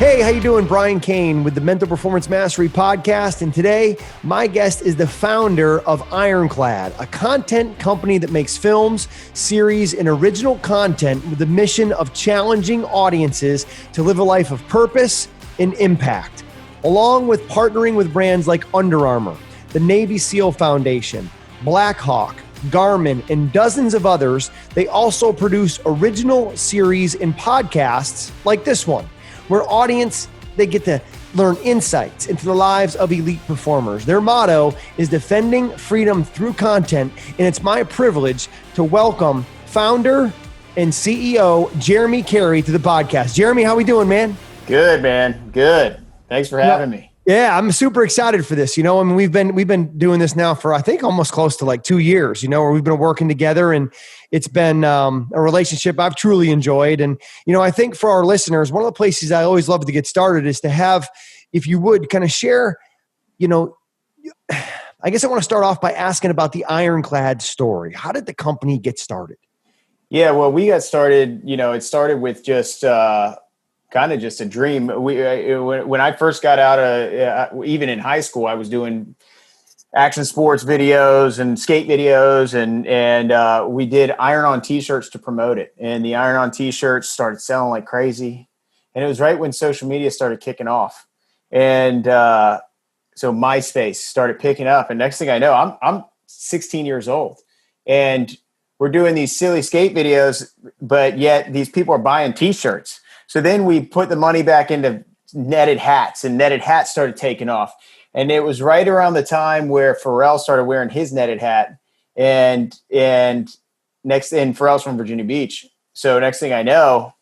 Hey, how you doing? Brian Kane with the Mental Performance Mastery Podcast. And today, my guest is the founder of Ironclad, a content company that makes films, series, and original content with the mission of challenging audiences to live a life of purpose and impact. Along with partnering with brands like Under Armour, the Navy SEAL Foundation, Blackhawk, Garmin, and dozens of others, they also produce original series and podcasts like this one, where they get to learn insights into the lives of elite performers. Their motto is defending freedom through content, and it's my privilege to welcome founder and CEO Jeremy Carey to the podcast. Jeremy, how we doing, man? Good, man. Good. Thanks for having me. Yeah, I'm super excited for this. I mean, we've been doing this now for, I think, almost close to like 2 years, where we've been working together, and it's been a relationship I've truly enjoyed. And, I think for our listeners, one of the places I always love to get started is to have, if you would kind of share, I guess I want to start off by asking about the Ironclad story. How did the company get started? Yeah, well, we got started, it started with just kind of just a dream. When I first got out of, even in high school, I was doing action sports videos and skate videos, and we did iron-on T-shirts to promote it. And the iron-on T-shirts started selling like crazy. And it was right when social media started kicking off. And so MySpace started picking up. And next thing I know, I'm 16 years old. And we're doing these silly skate videos, but yet these people are buying T-shirts. So then we put the money back into netted hats, and netted hats started taking off. And it was right around the time where Pharrell started wearing his netted hat, and Pharrell's from Virginia Beach. So next thing I know,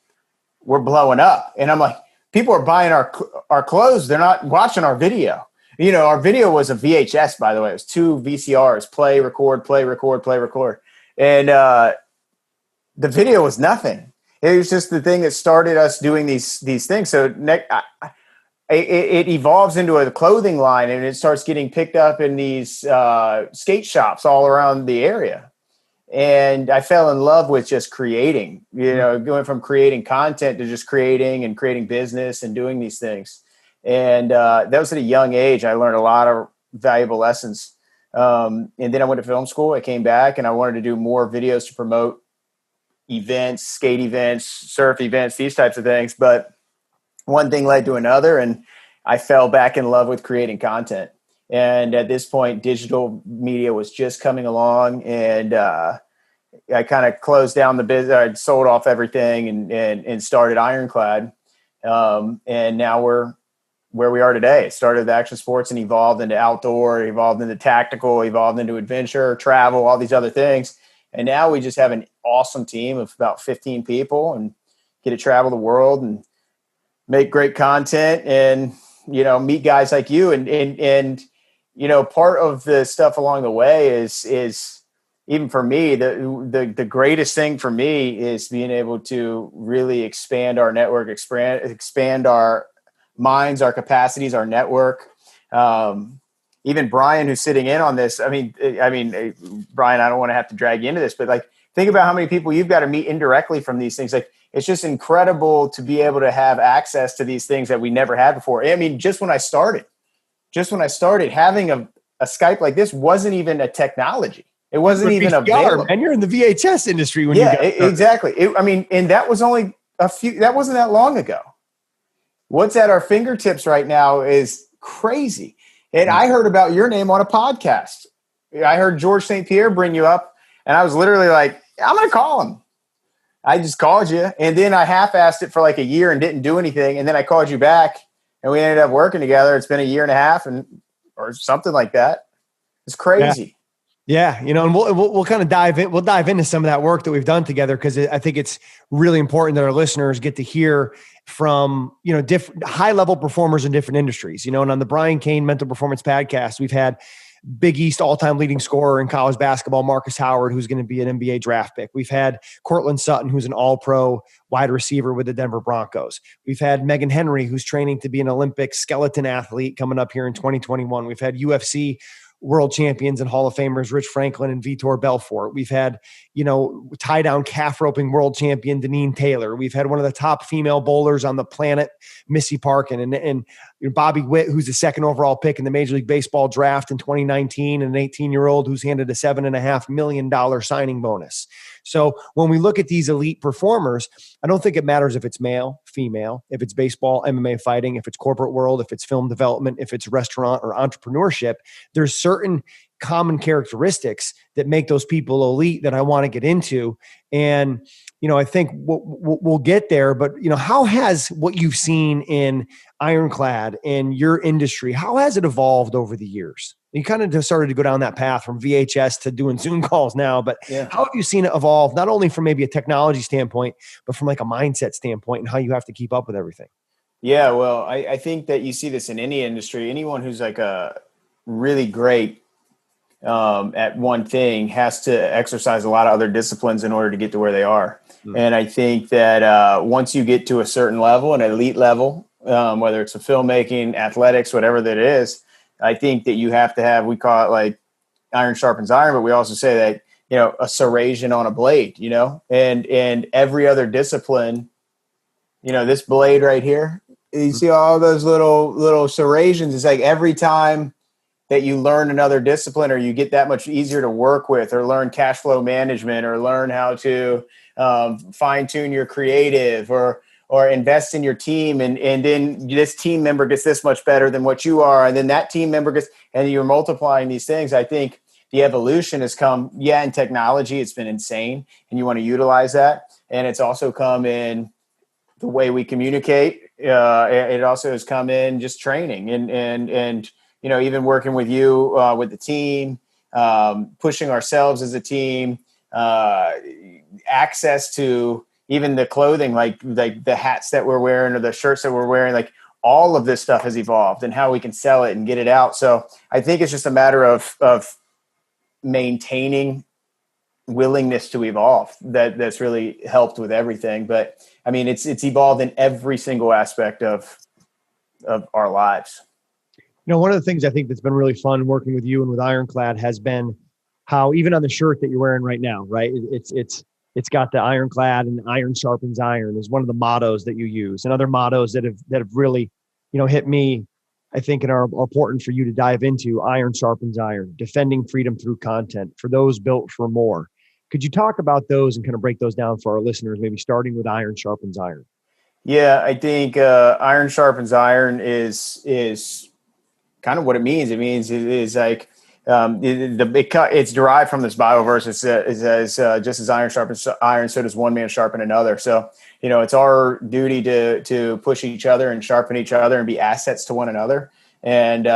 we're blowing up, and I'm like, people are buying our clothes. They're not watching our video. Our video was a VHS, by the way. It was 2 VCRs, play, record, play, record, play, record. And the video was nothing. It was just the thing that started us doing these things. So it evolves into a clothing line, and it starts getting picked up in these skate shops all around the area. And I fell in love with just creating, going from creating content to just creating business and doing these things. And that was at a young age. I learned a lot of valuable lessons. And then I went to film school. I came back, and I wanted to do more videos to promote events, skate events, surf events, these types of things. But one thing led to another, and I fell back in love with creating content. And at this point, digital media was just coming along, and I kind of closed down the business. I sold off everything and started Ironclad. And now we're where we are today. It started with action sports and evolved into outdoor, evolved into tactical, evolved into adventure, travel, all these other things. And now we just have an awesome team of about 15 people and get to travel the world and make great content and, meet guys like you. And part of the stuff along the way is even for me, the greatest thing for me is being able to really expand our network, expand our minds, our capacities, our network. Even Brian, who's sitting in on this, I mean, Brian, I don't want to have to drag you into this, but like, think about how many people you've got to meet indirectly from these things. Like, it's just incredible to be able to have access to these things that we never had before. I mean, just when I started having a Skype like this wasn't even a technology. It wasn't even available. And you're in the VHS industry when exactly. And that was only that wasn't that long ago. What's at our fingertips right now is crazy. And I heard about your name on a podcast. I heard George St. Pierre bring you up, and I was literally like, I'm going to call him. I just called you, and then I half-assed it for like a year and didn't do anything, and then I called you back, and we ended up working together. It's been a year and a half or something like that. It's crazy. Yeah, and we'll kind of dive in. We'll dive into some of that work that we've done together, because I think it's really important that our listeners get to hear from, different high-level performers in different industries, and on the Brian Kane Mental Performance Podcast, we've had Big East all-time leading scorer in college basketball, Marcus Howard, who's going to be an NBA draft pick. We've had Cortland Sutton, who's an all-pro wide receiver with the Denver Broncos. We've had Megan Henry, who's training to be an Olympic skeleton athlete coming up here in 2021. We've had UFC world champions and Hall of Famers, Rich Franklin and Vitor Belfort. We've had, tie down calf roping world champion, Deneen Taylor. We've had one of the top female bowlers on the planet, Missy Parkin, and Bobby Witt, who's the second overall pick in the Major League Baseball draft in 2019, and an 18-year-old who's handed a $7.5 million signing bonus. So when we look at these elite performers, I don't think it matters if it's male, female, if it's baseball, MMA fighting, if it's corporate world, if it's film development, if it's restaurant or entrepreneurship. There's certain common characteristics that make those people elite that I want to get into. And, I think we'll get there, but, how has what you've seen in Ironclad in your industry, how has it evolved over the years? You kind of just started to go down that path from VHS to doing Zoom calls now, but how have you seen it evolve, not only from maybe a technology standpoint, but from like a mindset standpoint and how you have to keep up with everything? Yeah, well, I think that you see this in any industry. Anyone who's like a really great at one thing has to exercise a lot of other disciplines in order to get to where they are. And I think that once you get to a certain level, an elite level, whether it's a filmmaking, athletics, whatever that is, I think that you have to have, we call it like iron sharpens iron, but we also say that, a serration on a blade, and every other discipline, this blade right here, you see all those little serrations. It's like every time that you learn another discipline or you get that much easier to work with or learn cash flow management or learn how to fine tune your creative or invest in your team. And then this team member gets this much better than what you are. And then that team member gets, and you're multiplying these things. I think the evolution has come, in technology, it's been insane and you want to utilize that. And it's also come in the way we communicate. It also has come in just training and even working with you, with the team, pushing ourselves as a team, access to even the clothing, like the hats that we're wearing or the shirts that we're wearing, like all of this stuff has evolved and how we can sell it and get it out. So I think it's just a matter of maintaining willingness to evolve that's really helped with everything. But I mean, it's evolved in every single aspect of our lives. One of the things I think that's been really fun working with you and with Ironclad has been how even on the shirt that you're wearing right now, right? It's got the Ironclad and iron sharpens iron is one of the mottos that you use, and other mottos that have really, hit me, I think, and are important for you to dive into. Iron sharpens iron, defending freedom through content, for those built for more. Could you talk about those and kind of break those down for our listeners, maybe starting with iron sharpens iron? Yeah, I think iron sharpens iron is kind of what it means. It means it is like it's derived from this Bible verse. It says just as iron sharpens iron, so does one man sharpen another. So it's our duty to push each other and sharpen each other and be assets to one another. And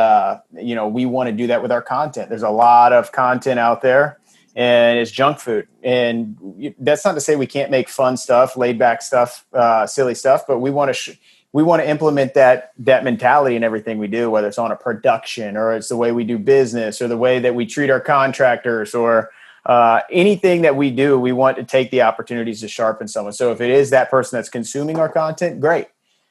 we want to do that with our content. There's a lot of content out there, and it's junk food. And that's not to say we can't make fun stuff, laid back stuff, silly stuff, but we want to implement that mentality in everything we do, whether it's on a production or it's the way we do business or the way that we treat our contractors or anything that we do. We want to take the opportunities to sharpen someone. So if it is that person that's consuming our content, great.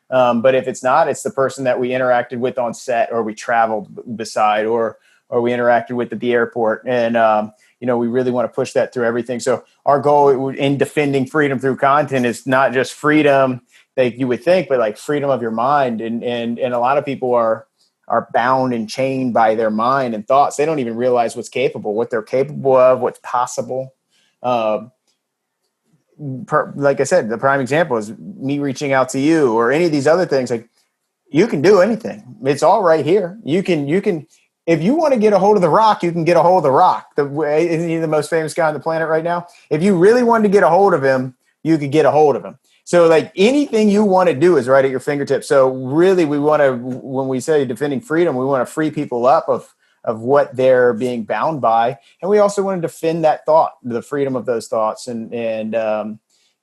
But if it's not, it's the person that we interacted with on set or we traveled beside or we interacted with at the airport. And, we really want to push that through everything. So our goal in defending freedom through content is not just freedom like you would think, but like freedom of your mind. And a lot of people are bound and chained by their mind and thoughts. They don't even realize what they're capable of, what's possible. Like I said, the prime example is me reaching out to you or any of these other things. Like, you can do anything. It's all right here. You can, if you want to get a hold of The Rock, you can get a hold of The Rock. Isn't he the most famous guy on the planet right now? If you really wanted to get a hold of him, you could get a hold of him. So like anything you want to do is right at your fingertips. So really we want to, when we say defending freedom, we want to free people up of what they're being bound by. And we also want to defend that thought, the freedom of those thoughts and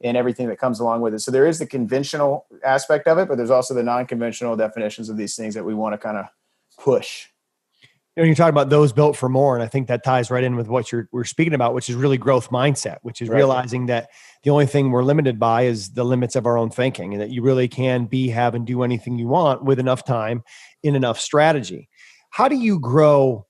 everything that comes along with it. So there is the conventional aspect of it, but there's also the non-conventional definitions of these things that we want to kind of push. You're talking about those built for more. And I think that ties right in with what we're speaking about, which is really growth mindset, which is realizing that the only thing we're limited by is the limits of our own thinking, and that you really can be, have, and do anything you want with enough time in enough strategy. How do you grow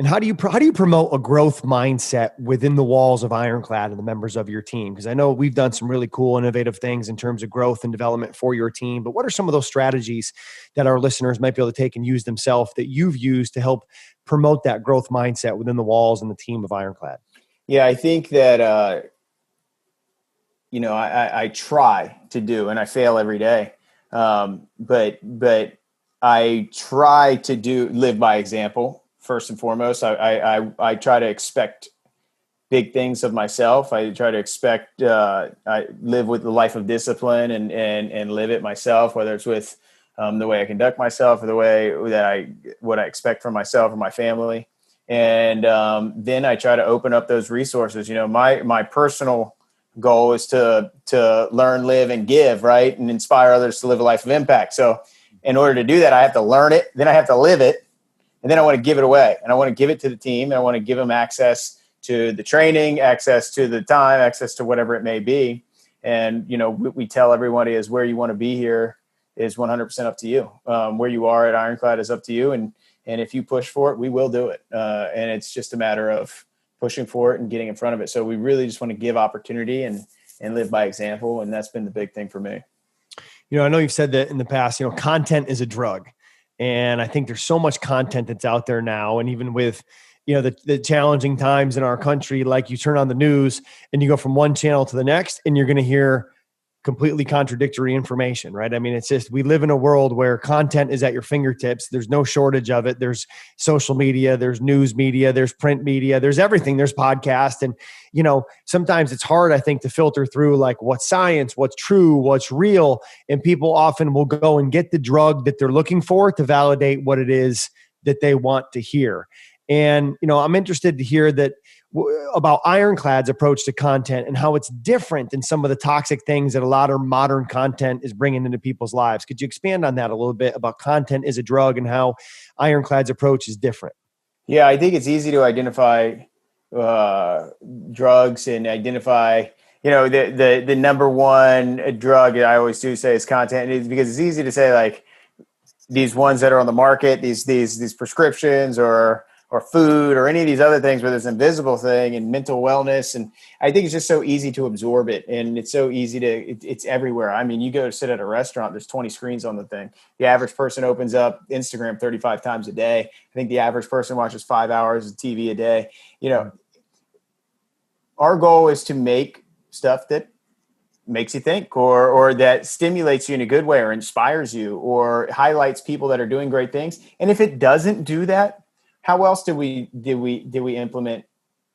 And how do you promote a growth mindset within the walls of Ironclad and the members of your team? Because I know we've done some really cool, innovative things in terms of growth and development for your team. But what are some of those strategies that our listeners might be able to take and use themselves that you've used to help promote that growth mindset within the walls and the team of Ironclad? Yeah, I think that I try to do, and I fail every day. But I try to live by example. First and foremost, I try to expect big things of myself. I try to expect, I live with the life of discipline and live it myself, whether it's with the way I conduct myself or the way that what I expect from myself or my family. And then I try to open up those resources. My personal goal is to learn, live, and give, right? And inspire others to live a life of impact. So in order to do that, I have to learn it, then I have to live it. And then I want to give it away, and I want to give it to the team, and I want to give them access to the training, access to the time, access to whatever it may be. And, we tell everybody is where you want to be here is 100% up to you. Where you are at Ironclad is up to you. And if you push for it, we will do it. And it's just a matter of pushing for it and getting in front of it. So we really just want to give opportunity and live by example. And that's been the big thing for me. I know you've said that in the past, content is a drug. And I think there's so much content that's out there now. And even with, the challenging times in our country, like you turn on the news and you go from one channel to the next and you're going to hear completely contradictory information, right? I mean, it's just, we live in a world where content is at your fingertips. There's no shortage of it. There's social media, there's news media, there's print media, there's everything, there's podcasts. And, sometimes it's hard, I think, to filter through like what's science, what's true, what's real. And people often will go and get the drug that they're looking for to validate what it is that they want to hear. And, I'm interested to hear that about Ironclad's approach to content and how it's different than some of the toxic things that a lot of modern content is bringing into people's lives. Could you expand on that a little bit about content as a drug and how Ironclad's approach is different? Yeah, I think it's easy to identify drugs and identify, the number one drug I always do say is content, because it's easy to say like these ones that are on the market, these prescriptions or food or any of these other things where there's an invisible thing and mental wellness. And I think it's just so easy to absorb it. And it's so easy it's everywhere. I mean, you go to sit at a restaurant, there's 20 screens on the thing. The average person opens up Instagram 35 times a day. I think the average person watches 5 hours of TV a day. Our goal is to make stuff that makes you think or that stimulates you in a good way or inspires you or highlights people that are doing great things. And if it doesn't do that, how else do we implement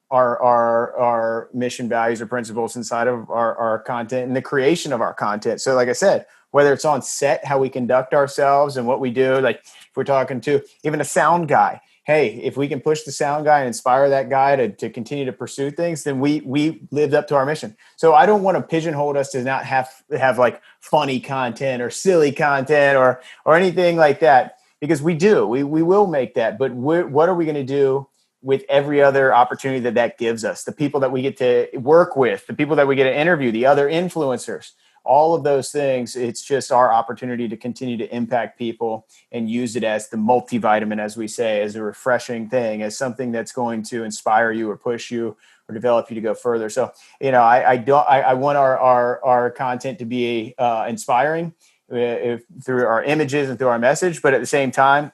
our mission, values, or principles inside of our content and the creation of our content? So like I said, whether it's on set, how we conduct ourselves and what we do, like if we're talking to even a sound guy, hey, if we can push the sound guy and inspire that guy to continue to pursue things, then we lived up to our mission. So I don't want to pigeonhole us to not have like funny content or silly content or anything like that. Because we will make that, but what are we going to do with every other opportunity that gives us? The people that we get to work with, the people that we get to interview, the other influencers, all of those things. It's just our opportunity to continue to impact people and use it as the multivitamin, as we say, as a refreshing thing, as something that's going to inspire you or push you or develop you to go further. So, I want our content to be inspiring. Through our images and through our message, but at the same time,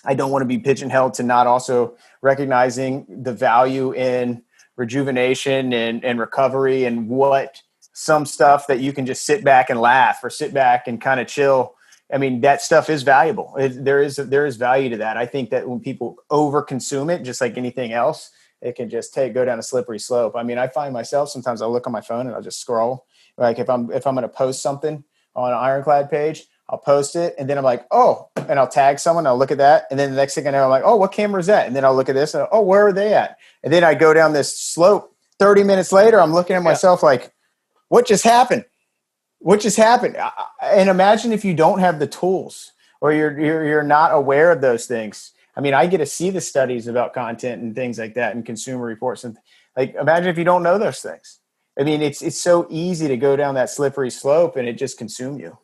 I don't want to be pigeonholed to not also recognizing the value in rejuvenation and recovery and what some stuff that you can just sit back and laugh or sit back and kind of chill. I mean, that stuff is valuable. There is value to that. I think that when people overconsume it, just like anything else, it can just go down a slippery slope. I mean, I find myself sometimes I'll look on my phone and I'll just scroll. Like if I'm going to post something on an Ironclad page, I'll post it. And then I'm like, oh, and I'll tag someone. I'll look at that. And then the next thing I know, I'm like, oh, what camera is that? And then I'll look at this. And oh, where are they at? And then I go down this slope. 30 minutes later, I'm looking at myself like, what just happened? What just happened? And imagine if you don't have the tools or you're not aware of those things. I mean, I get to see the studies about content and things like that and consumer reports. And like, imagine if you don't know those things. I mean, it's so easy to go down that slippery slope and it just consume you.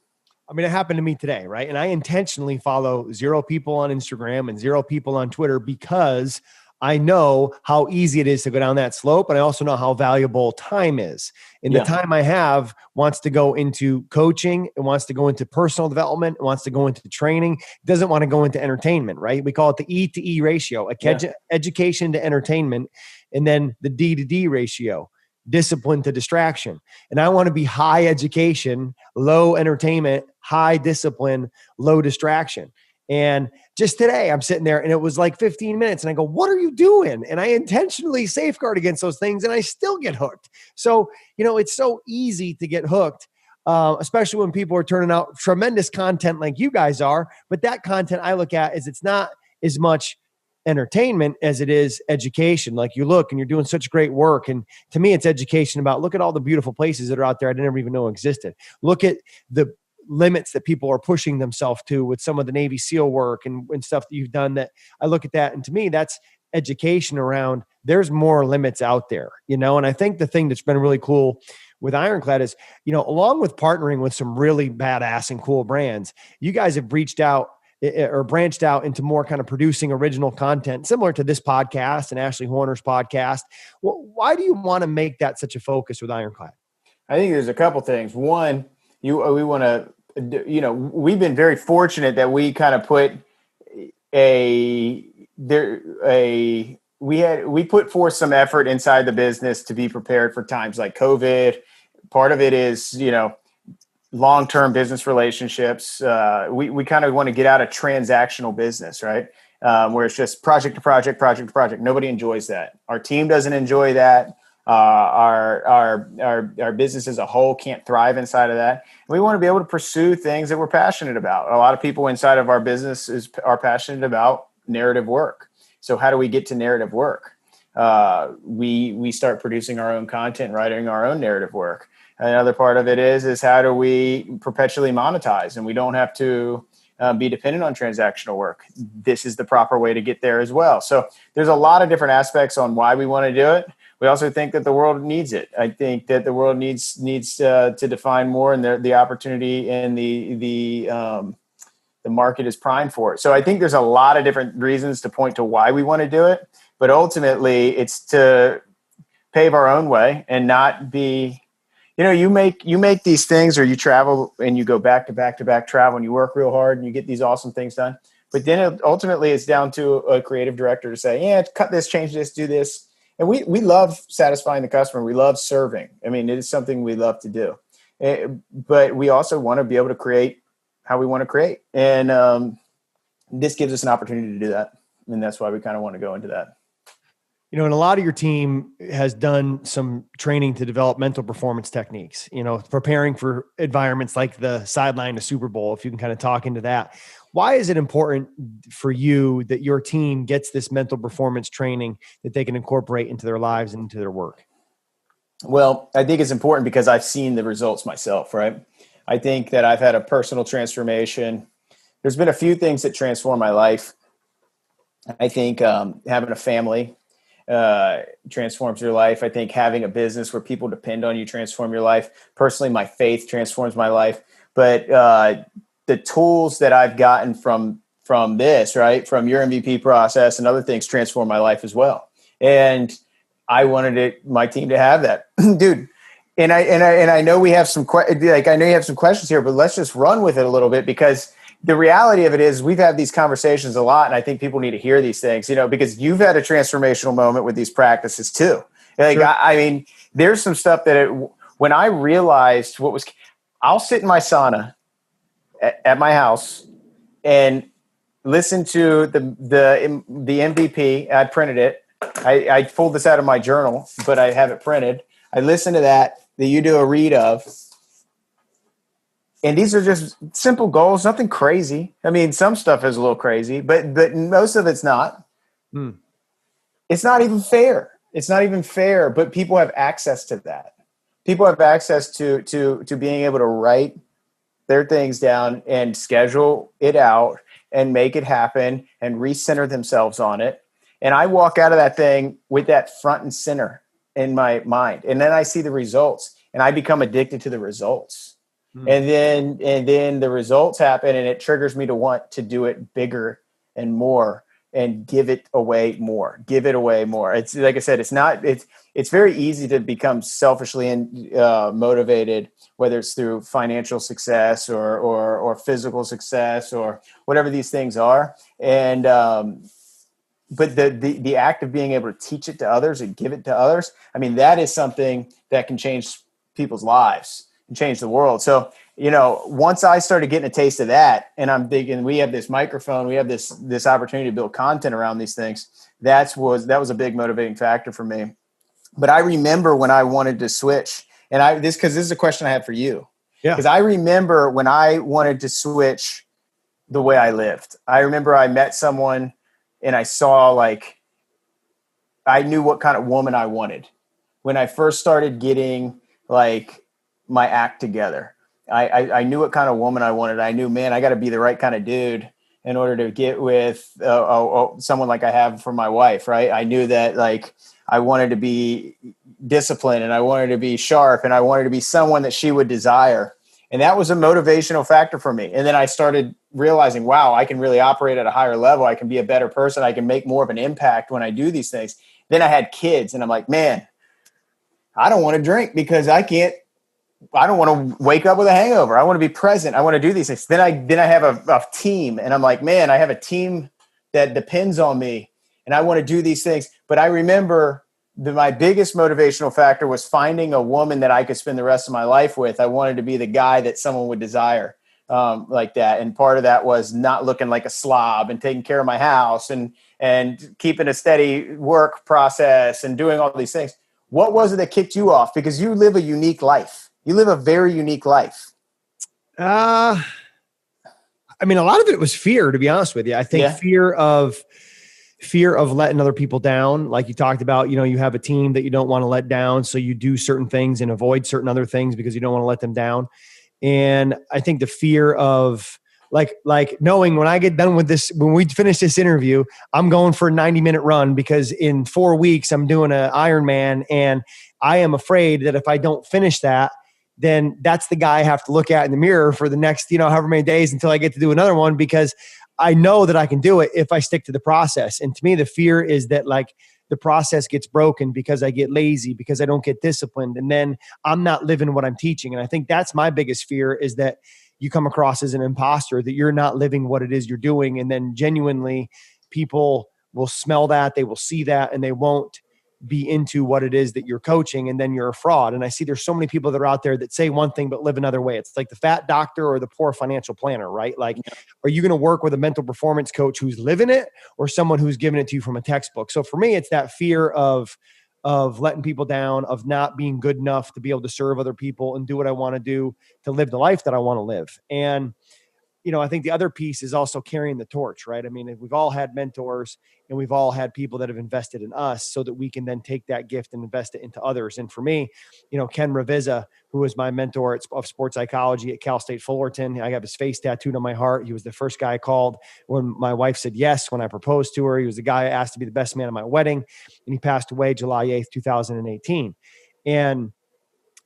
I mean, it happened to me today, right? And I intentionally follow 0 people on Instagram and 0 people on Twitter because I know how easy it is to go down that slope. And I also know how valuable time is. And the time I have wants to go into coaching. It wants to go into personal development. It wants to go into training. It doesn't want to go into entertainment, right? We call it the E to E ratio, education to entertainment, and then the D to D ratio, discipline to distraction. And I want to be high education, low entertainment, high discipline, low distraction. And just today I'm sitting there and it was like 15 minutes and I go, what are you doing? And I intentionally safeguard against those things and I still get hooked. So, it's so easy to get hooked, especially when people are turning out tremendous content like you guys are. But that content I look at is it's not as much entertainment as it is education. Like you look and you're doing such great work. And to me, it's education about look at all the beautiful places that are out there I didn't even know existed. Look at the limits that people are pushing themselves to with some of the Navy SEAL work and stuff that you've done. That I look at that. And to me, that's education around there's more limits out there, and I think the thing that's been really cool with Ironclad is, along with partnering with some really badass and cool brands, you guys have reached out or branched out into more kind of producing original content similar to this podcast and Ashley Horner's podcast. Well, why do you want to make that such a focus with Ironclad? I think there's a couple things. One, we want to, we've been very fortunate that we kind of put we put forth some effort inside the business to be prepared for times like COVID. Part of it is, long-term business relationships. We kind of want to get out of transactional business, right? Where it's just project to project, project to project. Nobody enjoys that. Our team doesn't enjoy that. Our business as a whole can't thrive inside of that. We want to be able to pursue things that we're passionate about. A lot of people inside of our business are passionate about narrative work. So how do we get to narrative work? We start producing our own content, writing our own narrative work. Another part of it is how do we perpetually monetize, and we don't have to be dependent on transactional work. This is the proper way to get there as well. So there's a lot of different aspects on why we want to do it. We also think that the world needs it. I think that the world needs to define more, and the opportunity and the market is primed for it. So I think there's a lot of different reasons to point to why we want to do it, but ultimately it's to pave our own way and not be, you make these things, or you travel and you go back to back to back travel and you work real hard and you get these awesome things done. But then ultimately it's down to a creative director to say, yeah, cut this, change this, do this. And we love satisfying the customer. We love serving. I mean, it is something we love to do. But we also want to be able to create how we want to create. And this gives us an opportunity to do that. And that's why we kind of want to go into that. And a lot of your team has done some training to develop mental performance techniques, preparing for environments like the sideline to Super Bowl, if you can kind of talk into that. Why is it important for you that your team gets this mental performance training that they can incorporate into their lives and into their work? Well, I think it's important because I've seen the results myself, right? I think that I've had a personal transformation. There's been a few things that transform my life. I think having a family transforms your life. I think having a business where people depend on you transform your life. Personally, my faith transforms my life. But the tools that I've gotten from this, right, from your MVP process and other things transform my life as well. And I wanted my team to have that, dude. And I know we have some I know you have some questions here, but let's just run with it a little bit, because the reality of it is we've had these conversations a lot, and I think people need to hear these things, because you've had a transformational moment with these practices too. Like, sure. I mean, there's some stuff that when I realized I'll sit in my sauna at my house and listen to the MVP. I printed it. I pulled this out of my journal, but I have it printed. I listen to that you do a read of. And these are just simple goals, nothing crazy. I mean, some stuff is a little crazy, but most of it's not. It's not even fair. It's not even fair, but people have access to that. People have access to being able to write their things down and schedule it out and make it happen and recenter themselves on it. And I walk out of that thing with that front and center in my mind. And then I see the results and I become addicted to the results. And then the results happen and it triggers me to want to do it bigger and more and give it away more. It's like I said, it's very easy to become selfishly motivated, whether it's through financial success or physical success or whatever these things are. And, but the act of being able to teach it to others and give it to others, I mean, that is something that can change people's lives and change the world. So, once I started getting a taste of that, and I'm thinking, we have this microphone, we have this opportunity to build content around these things. That was a big motivating factor for me. But I remember when I wanted to switch, and this is a question I have for you. Yeah. Because I remember when I wanted to switch the way I lived. I remember I met someone and I saw, I knew what kind of woman I wanted when I first started getting my act together. I knew what kind of woman I wanted. I knew, man, I got to be the right kind of dude in order to get with someone like I have for my wife, right? I knew that I wanted to be disciplined and I wanted to be sharp and I wanted to be someone that she would desire. And that was a motivational factor for me. And then I started realizing, wow, I can really operate at a higher level. I can be a better person. I can make more of an impact when I do these things. Then I had kids and I'm like, man, I don't want to drink because I don't want to wake up with a hangover. I want to be present. I want to do these things. Then I have a team and I'm like, man, I have a team that depends on me and I want to do these things. But I remember my biggest motivational factor was finding a woman that I could spend the rest of my life with. I wanted to be the guy that someone would desire like that. And part of that was not looking like a slob and taking care of my house and keeping a steady work process and doing all these things. What was it that kicked you off? Because you live a unique life. You live a very unique life. I mean, a lot of it was fear, to be honest with you. I think fear of letting other people down. Like you talked about, you have a team that you don't want to let down. So you do certain things and avoid certain other things because you don't want to let them down. And I think the fear of like knowing when I get done with this, when we finish this interview, I'm going for a 90-minute run because in 4 weeks I'm doing an Ironman and I am afraid that if I don't finish that, then that's the guy I have to look at in the mirror for the next, however many days until I get to do another one, because I know that I can do it if I stick to the process. And to me, the fear is that the process gets broken because I get lazy, because I don't get disciplined. And then I'm not living what I'm teaching. And I think that's my biggest fear, is that you come across as an imposter, that you're not living what it is you're doing. And then genuinely people will smell that, they will see that, and they won't be into what it is that you're coaching, and then you're a fraud. And I see there's so many people that are out there that say one thing but live another way. It's like the fat doctor or the poor financial planner, right? Are you going to work with a mental performance coach who's living it, or someone who's giving it to you from a textbook? So for me, it's that fear of letting people down, of not being good enough to be able to serve other people and do what I want to do to live the life that I want to live. And I think the other piece is also carrying the torch, right? I mean, we've all had mentors and we've all had people that have invested in us so that we can then take that gift and invest it into others. And for me, Ken Ravizza, who was my mentor of sports psychology at Cal State Fullerton, I have his face tattooed on my heart. He was the first guy I called when my wife said yes, when I proposed to her. He was the guy I asked to be the best man at my wedding, and he passed away July 8th, 2018. And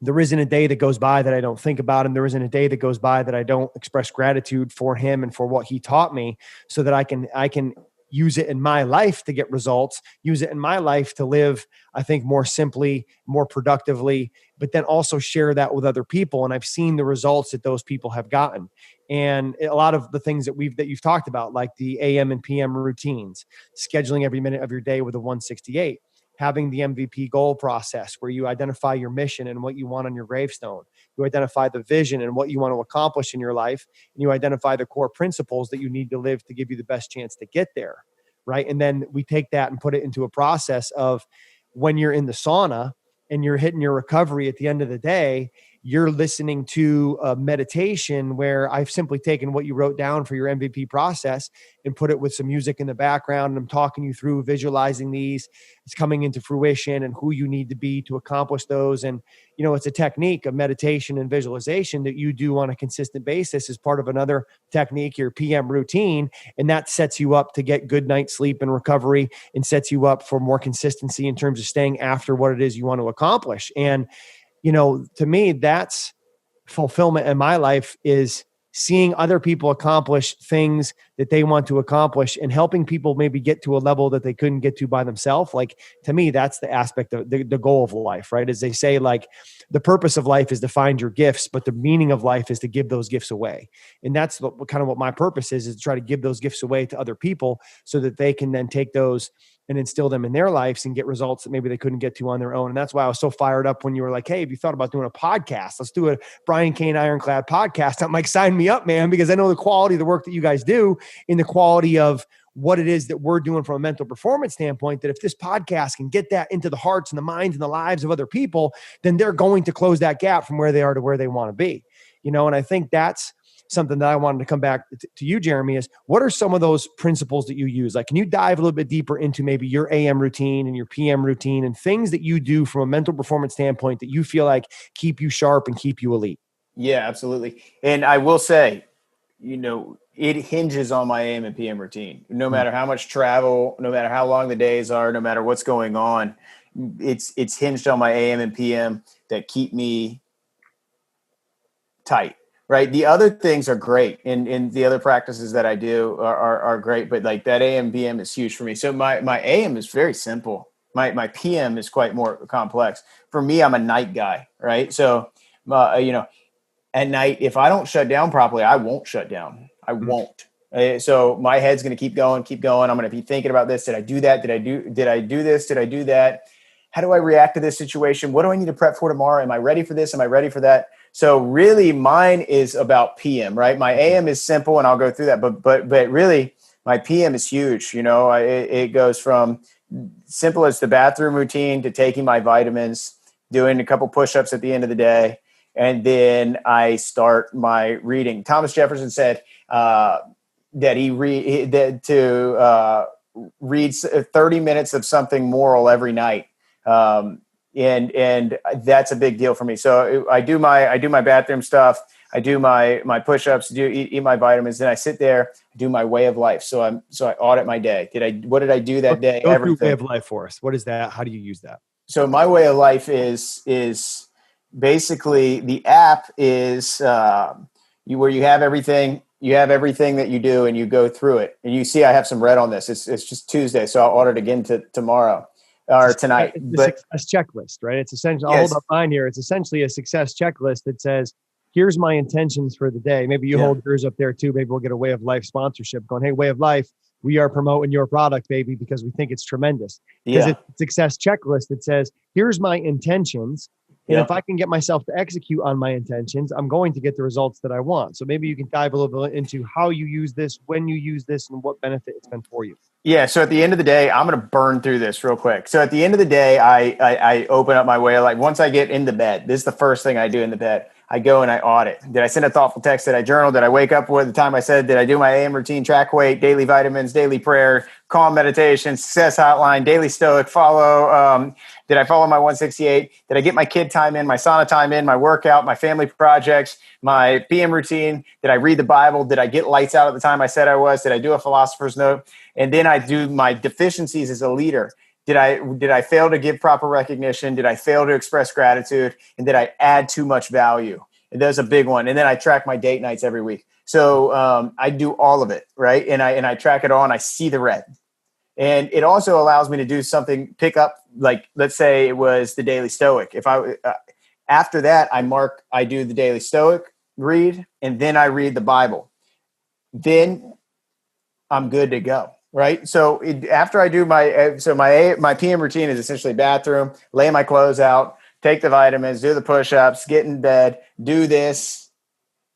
there isn't a day that goes by that I don't think about him. There isn't a day that goes by that I don't express gratitude for him and for what he taught me, so that I can use it in my life to get results, use it in my life to live, I think, more simply, more productively, but then also share that with other people. And I've seen the results that those people have gotten. And a lot of the things that you've talked about, like the AM and PM routines, scheduling every minute of your day with a 168, having the MVP goal process where you identify your mission and what you want on your gravestone. You identify the vision and what you want to accomplish in your life. And you identify the core principles that you need to live to give you the best chance to get there. Right. And then we take that and put it into a process of, when you're in the sauna and you're hitting your recovery at the end of the day, you're listening to a meditation where I've simply taken what you wrote down for your MVP process and put it with some music in the background. And I'm talking you through visualizing these. It's coming into fruition and who you need to be to accomplish those. And, it's a technique of meditation and visualization that you do on a consistent basis as part of another technique, your PM routine. And that sets you up to get good night's sleep and recovery, and sets you up for more consistency in terms of staying after what it is you want to accomplish. And to me, that's fulfillment in my life, is seeing other people accomplish things that they want to accomplish and helping people maybe get to a level that they couldn't get to by themselves. Like, to me, that's the aspect of the goal of life, right? As they say, like, the purpose of life is to find your gifts, but the meaning of life is to give those gifts away. And that's kind of what my purpose is to try to give those gifts away to other people so that they can then take those and instill them in their lives and get results that maybe they couldn't get to on their own. And that's why I was so fired up when you were like, hey, have you thought about doing a podcast? Let's do a Brian Kane Ironclad podcast. I'm like, sign me up, man, because I know the quality of the work that you guys do and the quality of what it is that we're doing from a mental performance standpoint, that if this podcast can get that into the hearts and the minds and the lives of other people, then they're going to close that gap from where they are to where they want to be. And I think that's something that I wanted to come back to you, Jeremy, is what are some of those principles that you use? Like, can you dive a little bit deeper into maybe your AM routine and your PM routine and things that you do from a mental performance standpoint that you feel like keep you sharp and keep you elite? Yeah, absolutely. And I will say, it hinges on my AM and PM routine. No matter how much travel, no matter how long the days are, no matter what's going on, it's hinged on my AM and PM that keep me tight. Right. The other things are great. And the other practices that I do are great. But like that AM PM is huge for me. So my AM is very simple. My PM is quite more complex. For me, I'm a night guy. Right. So, at night, if I don't shut down properly, I won't shut down. I won't. So my head's going to keep going. I'm going to be thinking about this. Did I do that? Did I do this? Did I do that? How do I react to this situation? What do I need to prep for tomorrow? Am I ready for this? Am I ready for that? So really mine is about PM, right? My AM is simple and I'll go through that, but really my PM is huge. It goes from simple as the bathroom routine to taking my vitamins, doing a couple push-ups at the end of the day. And then I start my reading. Thomas Jefferson said that he reads 30 minutes of something moral every night. And that's a big deal for me. So I do my bathroom stuff. I do my push-ups, eat my vitamins. Then I sit there, do my way of life. So I audit my day. What did I do that day? Go Everything. through way of life for us. What is that? How do you use that? So my way of life is basically the app is where you have everything. You have everything that you do and you go through it. And you see I have some red on this. It's just Tuesday, so I'll audit again tomorrow. Or tonight. It's a success checklist, right? It's essentially, I'll hold up mine here. It's essentially a success checklist that says, here's my intentions for the day. Maybe you hold yours up there too. Maybe we'll get a Way of Life sponsorship going, hey, Way of Life, we are promoting your product, baby, because we think it's tremendous. Because it's a success checklist that says, here's my intentions. And if I can get myself to execute on my intentions, I'm going to get the results that I want. So maybe you can dive a little bit into how you use this, when you use this, and what benefit it's been for you. Yeah. So at the end of the day, I'm going to burn through this real quick. So at the end of the day, I open up my way of life. Once I get into bed, this is the first thing I do in the bed. I go and I audit. Did I send a thoughtful text? Did I journal? Did I wake up with the time I said? Did I do my AM routine, track weight, daily vitamins, daily prayer, calm meditation, success hotline, daily stoic, follow? Did I follow my 168? Did I get my kid time in, my sauna time in, my workout, my family projects, my PM routine? Did I read the Bible? Did I get lights out at the time I said I was? Did I do a philosopher's note? And then I do my deficiencies as a leader. Did I fail to give proper recognition? Did I fail to express gratitude? And did I add too much value? And that's a big one. And then I track my date nights every week. So I do all of it, right? And I track it all and I see the red. And it also allows me to do something, pick up, like, let's say it was the daily stoic. If after that, I do the daily stoic read, and then I read the Bible. Then I'm good to go. Right. So after I do my PM routine is essentially bathroom, lay my clothes out, take the vitamins, do the push-ups, get in bed, do this,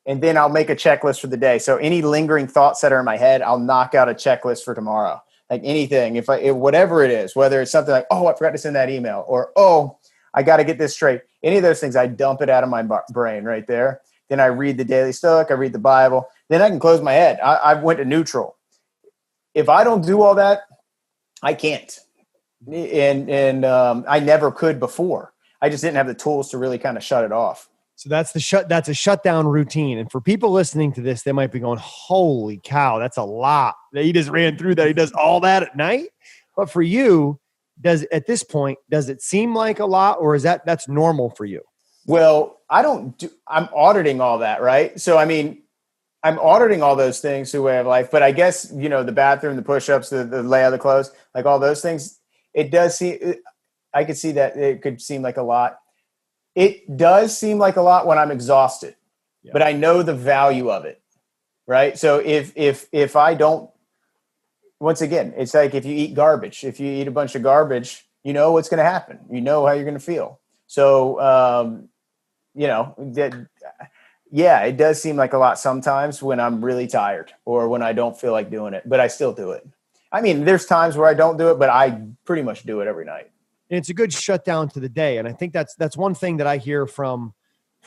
and then I'll make a checklist for the day. So any lingering thoughts that are in my head, I'll knock out a checklist for tomorrow. Like anything, whatever it is, whether it's something like, oh, I forgot to send that email, or, oh, I got to get this straight. Any of those things, I dump it out of my brain right there. Then I read the daily stoic, I read the Bible. Then I can close my head. I went to neutral. If I don't do all that, I can't. And I never could before. I just didn't have the tools to really kind of shut it off. So that's a shutdown routine. And for people listening to this, they might be going, holy cow, that's a lot. He just ran through that. He does all that at night. But for you, does it seem like a lot, or is that's normal for you? Well, I'm auditing all that, right? So, I mean, I'm auditing all those things through way of life, but I guess, the bathroom, the push-ups, the layout of the clothes, like all those things, it does see, I could see that it could seem like a lot. It does seem like a lot when I'm exhausted, but I know the value of it. Right. So if I don't, once again, it's like if you eat garbage, if you eat a bunch of garbage, you know what's going to happen. You know how you're going to feel. So, it does seem like a lot sometimes when I'm really tired or when I don't feel like doing it, but I still do it. I mean, there's times where I don't do it, but I pretty much do it every night. And it's a good shutdown to the day. And I think that's one thing that I hear from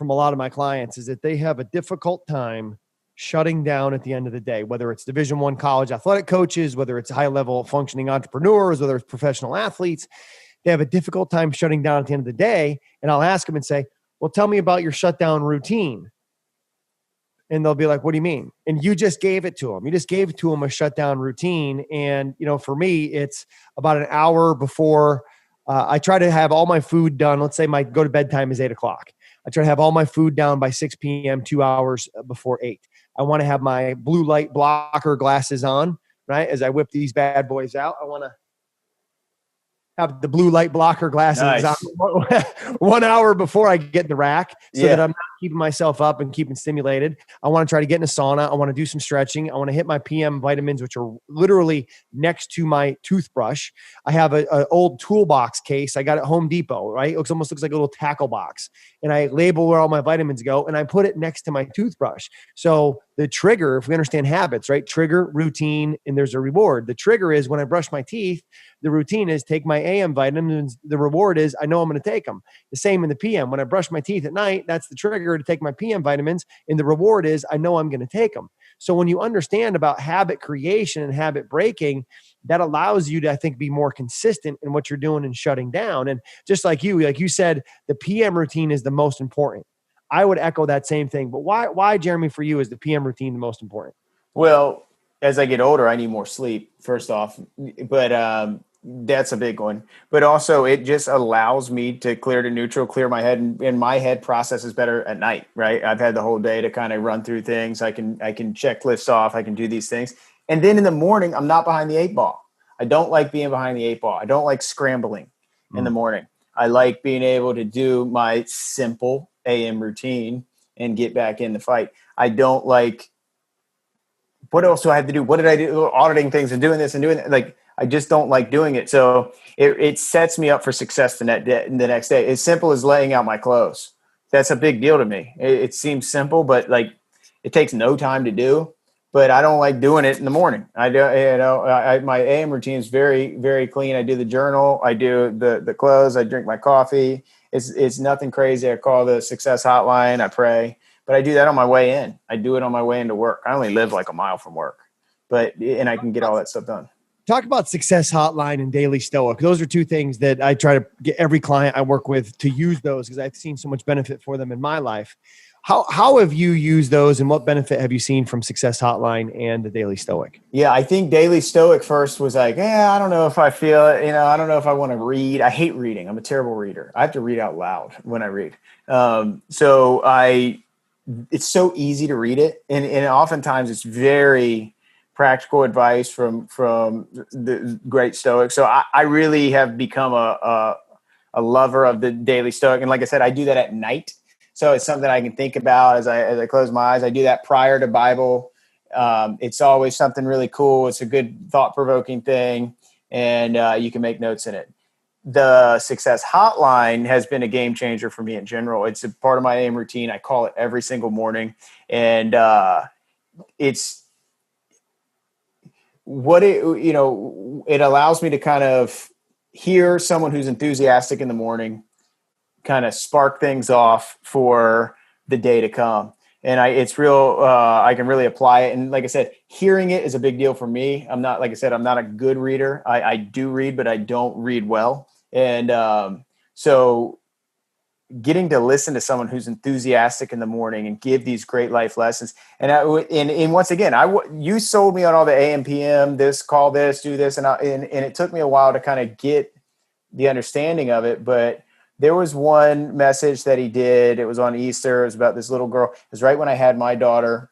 a lot of my clients is that they have a difficult time shutting down at the end of the day, whether it's Division I college athletic coaches, whether it's high level functioning entrepreneurs, whether it's professional athletes. They have a difficult time shutting down at the end of the day. And I'll ask them and say, well, tell me about your shutdown routine. And they'll be like, what do you mean? And you just gave it to them. You just gave to them a shutdown routine. And, for me, it's about an hour before I try to have all my food done. Let's say my go to bed time is 8 o'clock. I try to have all my food down by 6 p.m., 2 hours before 8. I want to have my blue light blocker glasses on, right? As I whip these bad boys out, I want to have the blue light blocker glasses on 1 hour before I get in the rack so that I'm not keeping myself up and keeping stimulated. I want to try to get in a sauna. I want to do some stretching. I want to hit my PM vitamins, which are literally next to my toothbrush. I have an old toolbox case I got at Home Depot, right? It almost looks like a little tackle box. And I label where all my vitamins go, and I put it next to my toothbrush. So the trigger, if we understand habits, right? Trigger, routine, and there's a reward. The trigger is when I brush my teeth. The routine is take my AM vitamins. The reward is I know I'm going to take them. The same in the PM. When I brush my teeth at night, that's the trigger to take my PM vitamins. And the reward is I know I'm going to take them. So when you understand about habit creation and habit breaking, that allows you to, I think, be more consistent in what you're doing and shutting down. And just like you said, the PM routine is the most important. I would echo that same thing. But why, Jeremy, for you is the PM routine the most important? Well, as I get older, I need more sleep, first off. But that's a big one. But also, it just allows me to clear to neutral, clear my head, and my head processes better at night, right? I've had the whole day to kind of run through things. I can check lists off. I can do these things. And then in the morning, I'm not behind the 8 ball. I don't like being behind the 8 ball. I don't like scrambling in the morning. I like being able to do my simple AM routine and get back in the fight. I don't like, what else do I have to do? What did I do? Auditing things and doing this and doing that. Like, I just don't like doing it. So it sets me up for success the next day. As simple as laying out my clothes. That's a big deal to me. It seems simple, but like it takes no time to do. But I don't like doing it in the morning. I do, my AM routine is very, very clean. I do the journal. I do the clothes. I drink my coffee. It's nothing crazy. I call the success hotline. I pray, but I do that on my way in. I do it on my way into work. I only live like a mile from work, and I can get all that stuff done. Talk about Success Hotline and Daily Stoic. Those are two things that I try to get every client I work with to use those because I've seen so much benefit for them in my life. How have you used those and what benefit have you seen from Success Hotline and the Daily Stoic? Yeah, I think Daily Stoic first was like, I don't know if I feel it. I don't know if I want to read. I hate reading. I'm a terrible reader. I have to read out loud when I read. It's so easy to read it. And oftentimes it's very practical advice from the great Stoics. So I really have become a lover of the Daily Stoic. And like I said, I do that at night. So it's something I can think about as I close my eyes. I do that prior to Bible. It's always something really cool. It's a good thought-provoking thing, and you can make notes in it. The Success Hotline has been a game changer for me in general. It's a part of my AM routine. I call it every single morning, and it's what it allows me to kind of hear someone who's enthusiastic in the morning, kind of spark things off for the day to come. And it's real, I can really apply it. And like I said, hearing it is a big deal for me. I'm not a good reader. I do read, but I don't read well. And so getting to listen to someone who's enthusiastic in the morning and give these great life lessons. And once again, you sold me on all the AM, PM, this, call this, do this. And it took me a while to kind of get the understanding of it, but there was one message that he did. It was on Easter. It was about this little girl. It was right when I had my daughter.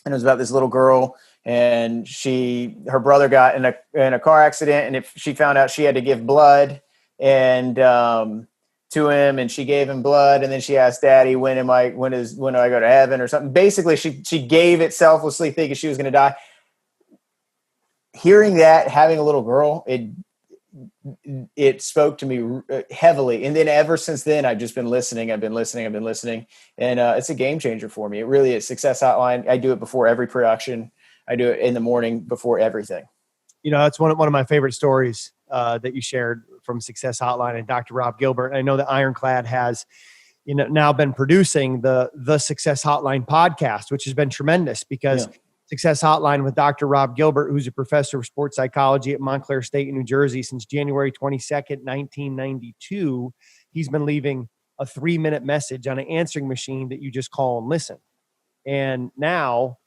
And it was about this little girl, and her brother got in a car accident, and if she found out she had to give blood and to him, and she gave him blood, and then she asked Daddy, when do I go to heaven or something. Basically, she gave it selflessly, thinking she was going to die. Hearing that, having a little girl, it spoke to me heavily. And then ever since then, I've just been listening. I've been listening. And it's a game changer for me. It really is. Success Hotline. I do it before every production. I do it in the morning before everything. You know, that's one of my favorite stories that you shared from Success Hotline and Dr. Rob Gilbert. I know that Ironclad has, now been producing the Success Hotline podcast, which has been tremendous because Success Hotline with Dr. Rob Gilbert, who's a professor of sports psychology at Montclair State in New Jersey since January 22nd, 1992. He's been leaving a 3-minute message on an answering machine that you just call and listen. And now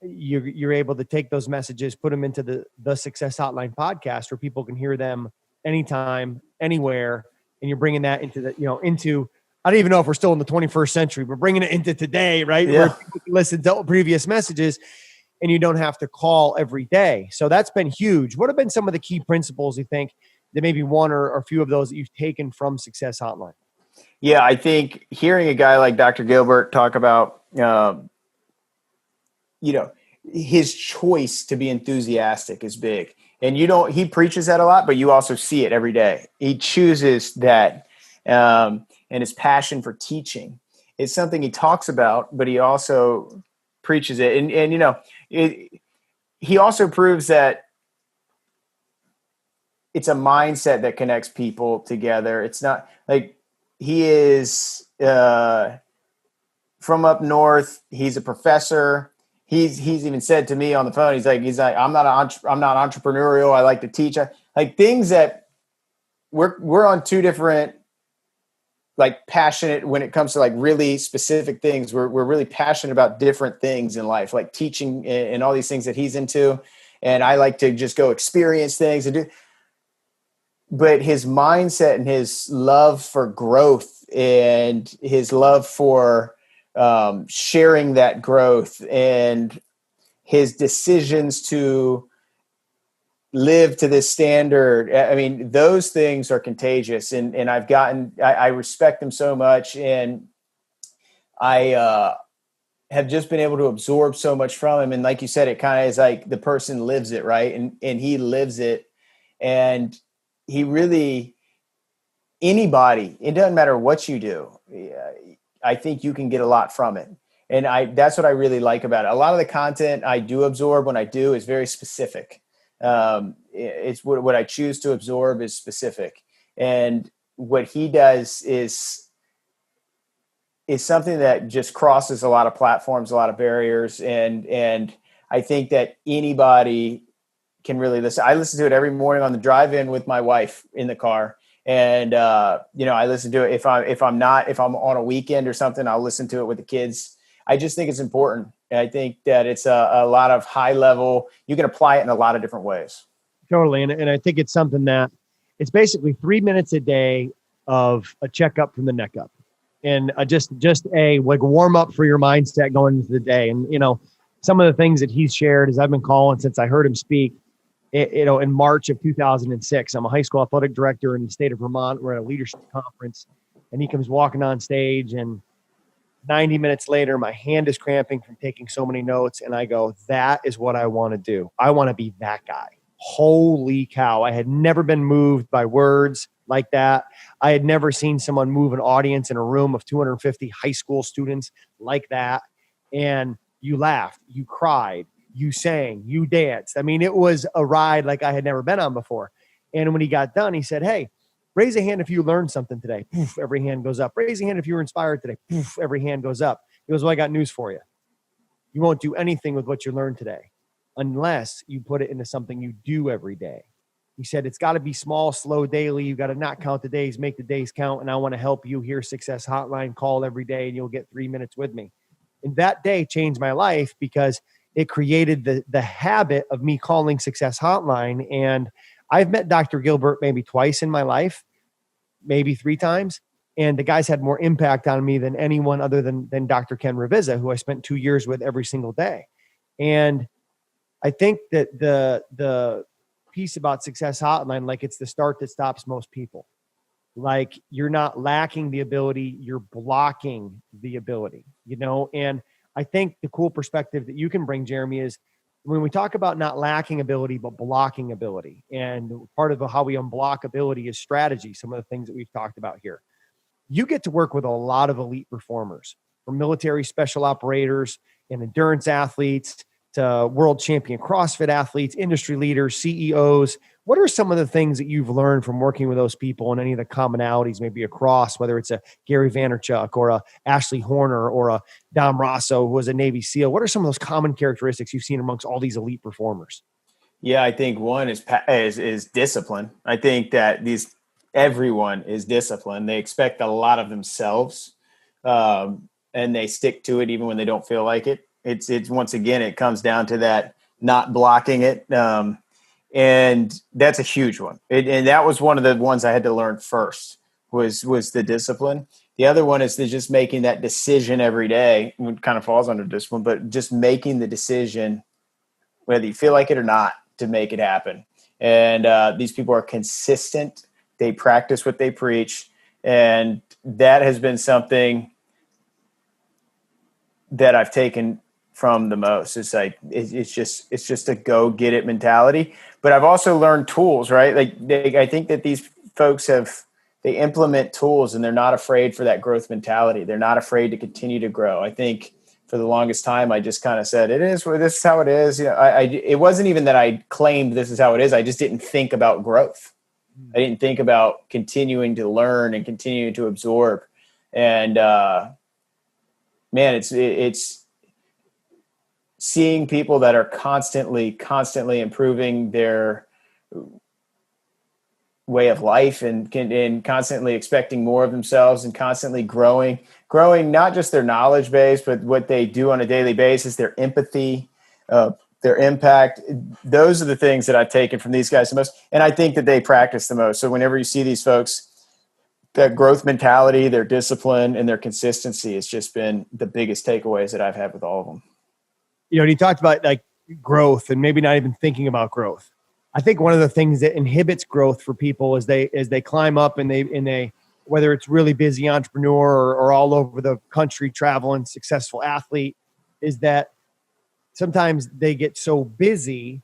you're able to take those messages, put them into the Success Hotline podcast where people can hear them anytime, anywhere. And you're bringing that into I don't even know if we're still in the 21st century. We're bringing it into today, right? Yeah. Where people can listen to previous messages and you don't have to call every day. So that's been huge. What have been some of the key principles you think that maybe one or a few of those that you've taken from Success Hotline? Yeah, I think hearing a guy like Dr. Gilbert talk about, his choice to be enthusiastic is big. And he preaches that a lot, but you also see it every day. He chooses that. And his passion for teaching is something he talks about, but he also preaches it. And he also proves that it's a mindset that connects people together. It's not like he is from up north. He's a professor. He's even said to me on the phone, he's like, I'm not entrepreneurial. I like to teach. Like things that we're on two different, like passionate when it comes to like really specific things. We're really passionate about different things in life, like teaching and all these things that he's into. And I like to just go experience things and do. But his mindset and his love for growth and his love for sharing that growth and his decisions to live to this standard. I mean, those things are contagious, and I respect him so much. And I have just been able to absorb so much from him. And like you said, it kind of is like the person lives it, right? And he lives it. And he really, anybody, it doesn't matter what you do. I think you can get a lot from it. And that's what I really like about it. A lot of the content I do absorb when I do is very specific. It's what I choose to absorb is specific. And what he does is something that just crosses a lot of platforms, a lot of barriers. And I think that anybody can really listen. I listen to it every morning on the drive-in with my wife in the car. And, I listen to it if I'm on a weekend or something, I'll listen to it with the kids. I just think it's important. And I think that it's a lot of high level. You can apply it in a lot of different ways. Totally. And I think it's something that it's basically 3 minutes a day of a checkup from the neck up and just a like warm up for your mindset going into the day. And, some of the things that he's shared is I've been calling since I heard him speak, in March of 2006. I'm a high school athletic director in the state of Vermont. We're at a leadership conference and he comes walking on stage and 90 minutes later, my hand is cramping from taking so many notes. And I go, that is what I want to do. I want to be that guy. Holy cow. I had never been moved by words like that. I had never seen someone move an audience in a room of 250 high school students like that. And you laughed, you cried, you sang, you danced. I mean, it was a ride like I had never been on before. And when he got done, he said, hey, raise a hand if you learned something today. Poof, every hand goes up. Raise a hand if you were inspired today. Poof, every hand goes up. He goes, well, I got news for you. You won't do anything with what you learned today unless you put it into something you do every day. He said, it's got to be small, slow, daily. You got to not count the days, make the days count. And I want to help you. Here's Success Hotline. Call every day and you'll get 3 minutes with me. And that day changed my life because it created the habit of me calling Success Hotline. And I've met Dr. Gilbert maybe twice in my life, maybe 3 times. And the guys had more impact on me than anyone other than Dr. Ken Revizza, who I spent 2 years with every single day. And I think that the piece about Success Hotline, like it's the start that stops most people. Like you're not lacking the ability, you're blocking the ability, And I think the cool perspective that you can bring, Jeremy, is when we talk about not lacking ability, but blocking ability. And part of how we unblock ability is strategy, some of the things that we've talked about here. You get to work with a lot of elite performers, from military special operators and endurance athletes to world champion CrossFit athletes, industry leaders, CEOs. What are some of the things that you've learned from working with those people and any of the commonalities maybe across, whether it's a Gary Vaynerchuk or a Ashley Horner or a Dom Rosso, who was a Navy SEAL? What are some of those common characteristics you've seen amongst all these elite performers? Yeah, I think one is discipline. I think that everyone is disciplined. They expect a lot of themselves, and they stick to it even when they don't feel like it. It's once again, it comes down to that not blocking it, and that's a huge one. And that was one of the ones I had to learn first was the discipline. The other one is just making that decision every day. It kind of falls under discipline, but just making the decision, whether you feel like it or not, to make it happen. And these people are consistent. They practice what they preach. And that has been something that I've taken from the most. It's like, it's just a go get it mentality. But I've also learned tools, right? Like I think that these folks they implement tools and they're not afraid for that growth mentality. They're not afraid to continue to grow. I think for the longest time, I just kind of said, this is how it is. It wasn't even that I claimed this is how it is. I just didn't think about growth. I didn't think about continuing to learn and continuing to absorb. And man, it's seeing people that are constantly improving their way of life and constantly expecting more of themselves and constantly growing not just their knowledge base, but what they do on a daily basis, their empathy, their impact. Those are the things that I've taken from these guys the most. And I think that they practice the most. So whenever you see these folks, that growth mentality, their discipline, and their consistency has just been the biggest takeaways that I've had with all of them. And you talked about like growth and maybe not even thinking about growth. I think one of the things that inhibits growth for people is they climb up and they whether it's really busy entrepreneur or all over the country traveling successful athlete, is that sometimes they get so busy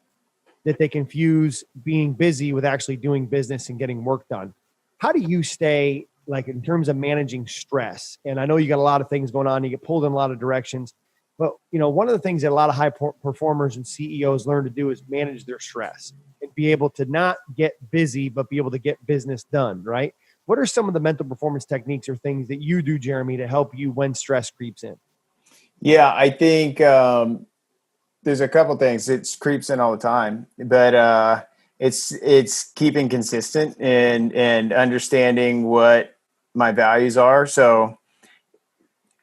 that they confuse being busy with actually doing business and getting work done. How do you stay, like, in terms of managing stress? And I know you got a lot of things going on, you get pulled in a lot of directions, but one of the things that a lot of high performers and CEOs learn to do is manage their stress and be able to not get busy, but be able to get business done, right? What are some of the mental performance techniques or things that you do, Jeremy, to help you when stress creeps in? Yeah, I think there's a couple things. It creeps in all the time, but it's keeping consistent and understanding what my values are. So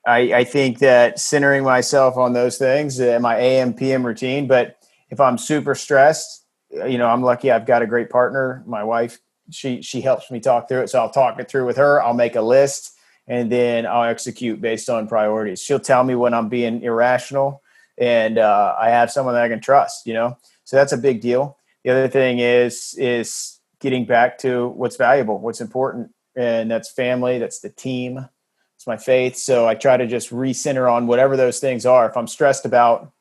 I think that centering myself on those things, my AM, PM routine. But if I'm super stressed, I'm lucky I've got a great partner. My wife, she helps me talk through it. So I'll talk it through with her. I'll make a list and then I'll execute based on priorities. She'll tell me when I'm being irrational, and I have someone that I can trust, So that's a big deal. The other thing is getting back to what's valuable, what's important. And that's family. That's the team. It's my faith. So I try to just recenter on whatever those things are. If I'm stressed about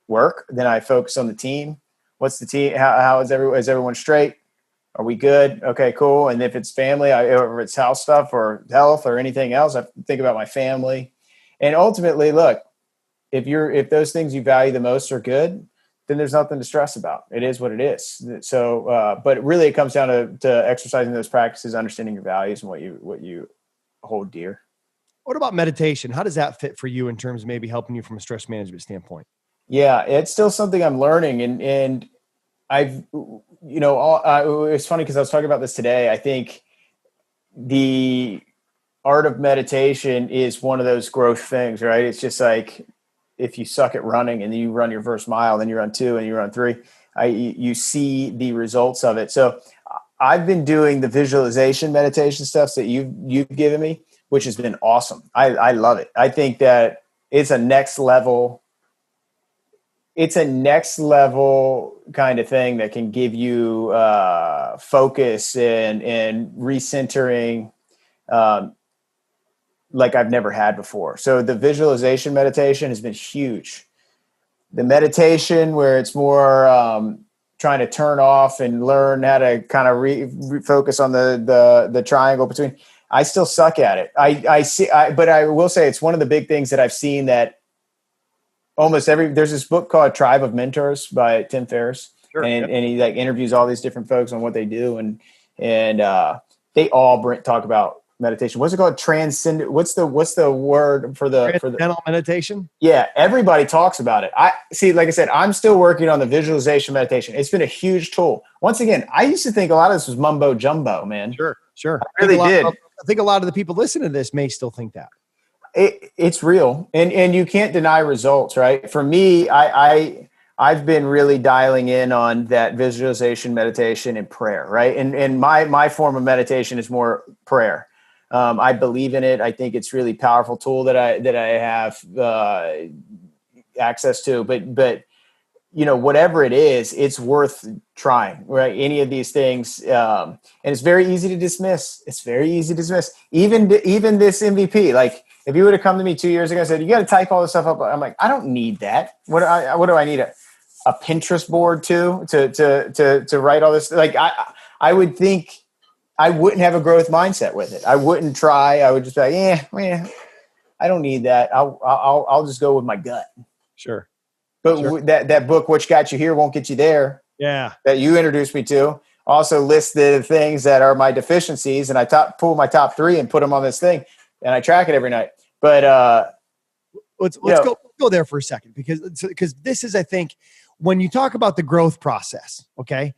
work, then I focus on the team. What's the team? How is everyone straight? Are we good? Okay, cool. And if it's family, or it's house stuff or health or anything else, I think about my family. And ultimately, look, if those things you value the most are good, then there's nothing to stress about. It is what it is. So, but really it comes down to exercising those practices, understanding your values and what you hold dear. What about meditation? How does that fit for you in terms of maybe helping you from a stress management standpoint? Yeah, it's still something I'm learning. And I've, it's funny because I was talking about this today. I think the art of meditation is one of those growth things, right? It's just like, if you suck at running and then you run your first mile, then you run 2 and you run 3, you see the results of it. So I've been doing the visualization meditation stuff that you've given me, which has been awesome. I love it. I think that it's a next level. It's a next level kind of thing that can give you focus and recentering like I've never had before. So the visualization meditation has been huge. The meditation where it's more trying to turn off and learn how to kind of refocus on the triangle between. I still suck at it. But I will say it's one of the big things that I've seen that there's this book called Tribe of Mentors by Tim Ferriss. Sure, and he like interviews all these different folks on what they do. And they all talk about meditation. What's it called? Transcendent. What's the word for the transcendental meditation? Yeah. Everybody talks about it. Like I said, I'm still working on the visualization meditation. It's been a huge tool. Once again, I used to think a lot of this was mumbo jumbo, man. Sure. I really did. I think a lot of the people listening to this may still think that. It's real, and you can't deny results, right? For me, I've been really dialing in on that visualization, meditation, and prayer, right? And my form of meditation is more prayer. I believe in it. I think it's really powerful tool that I have access to. But whatever it is, it's worth trying, right? Any of these things, and it's very easy to dismiss. Even this MVP, like. If you would have come to me 2 years ago and said, you got to type all this stuff up, I'm like, I don't need that. What do I need? A Pinterest board to write all this? Like, I would think I wouldn't have a growth mindset with it. I wouldn't try. I would just be like, yeah, I don't need that. I'll just go with my gut. Sure. But sure. That book, What Got You Here Won't Get You There. Yeah. That you introduced me to also lists the things that are my deficiencies. And I pull my top 3 and put them on this thing. And I track it every night. But let's go there for a second because this is, I think, when you talk about the growth process, okay,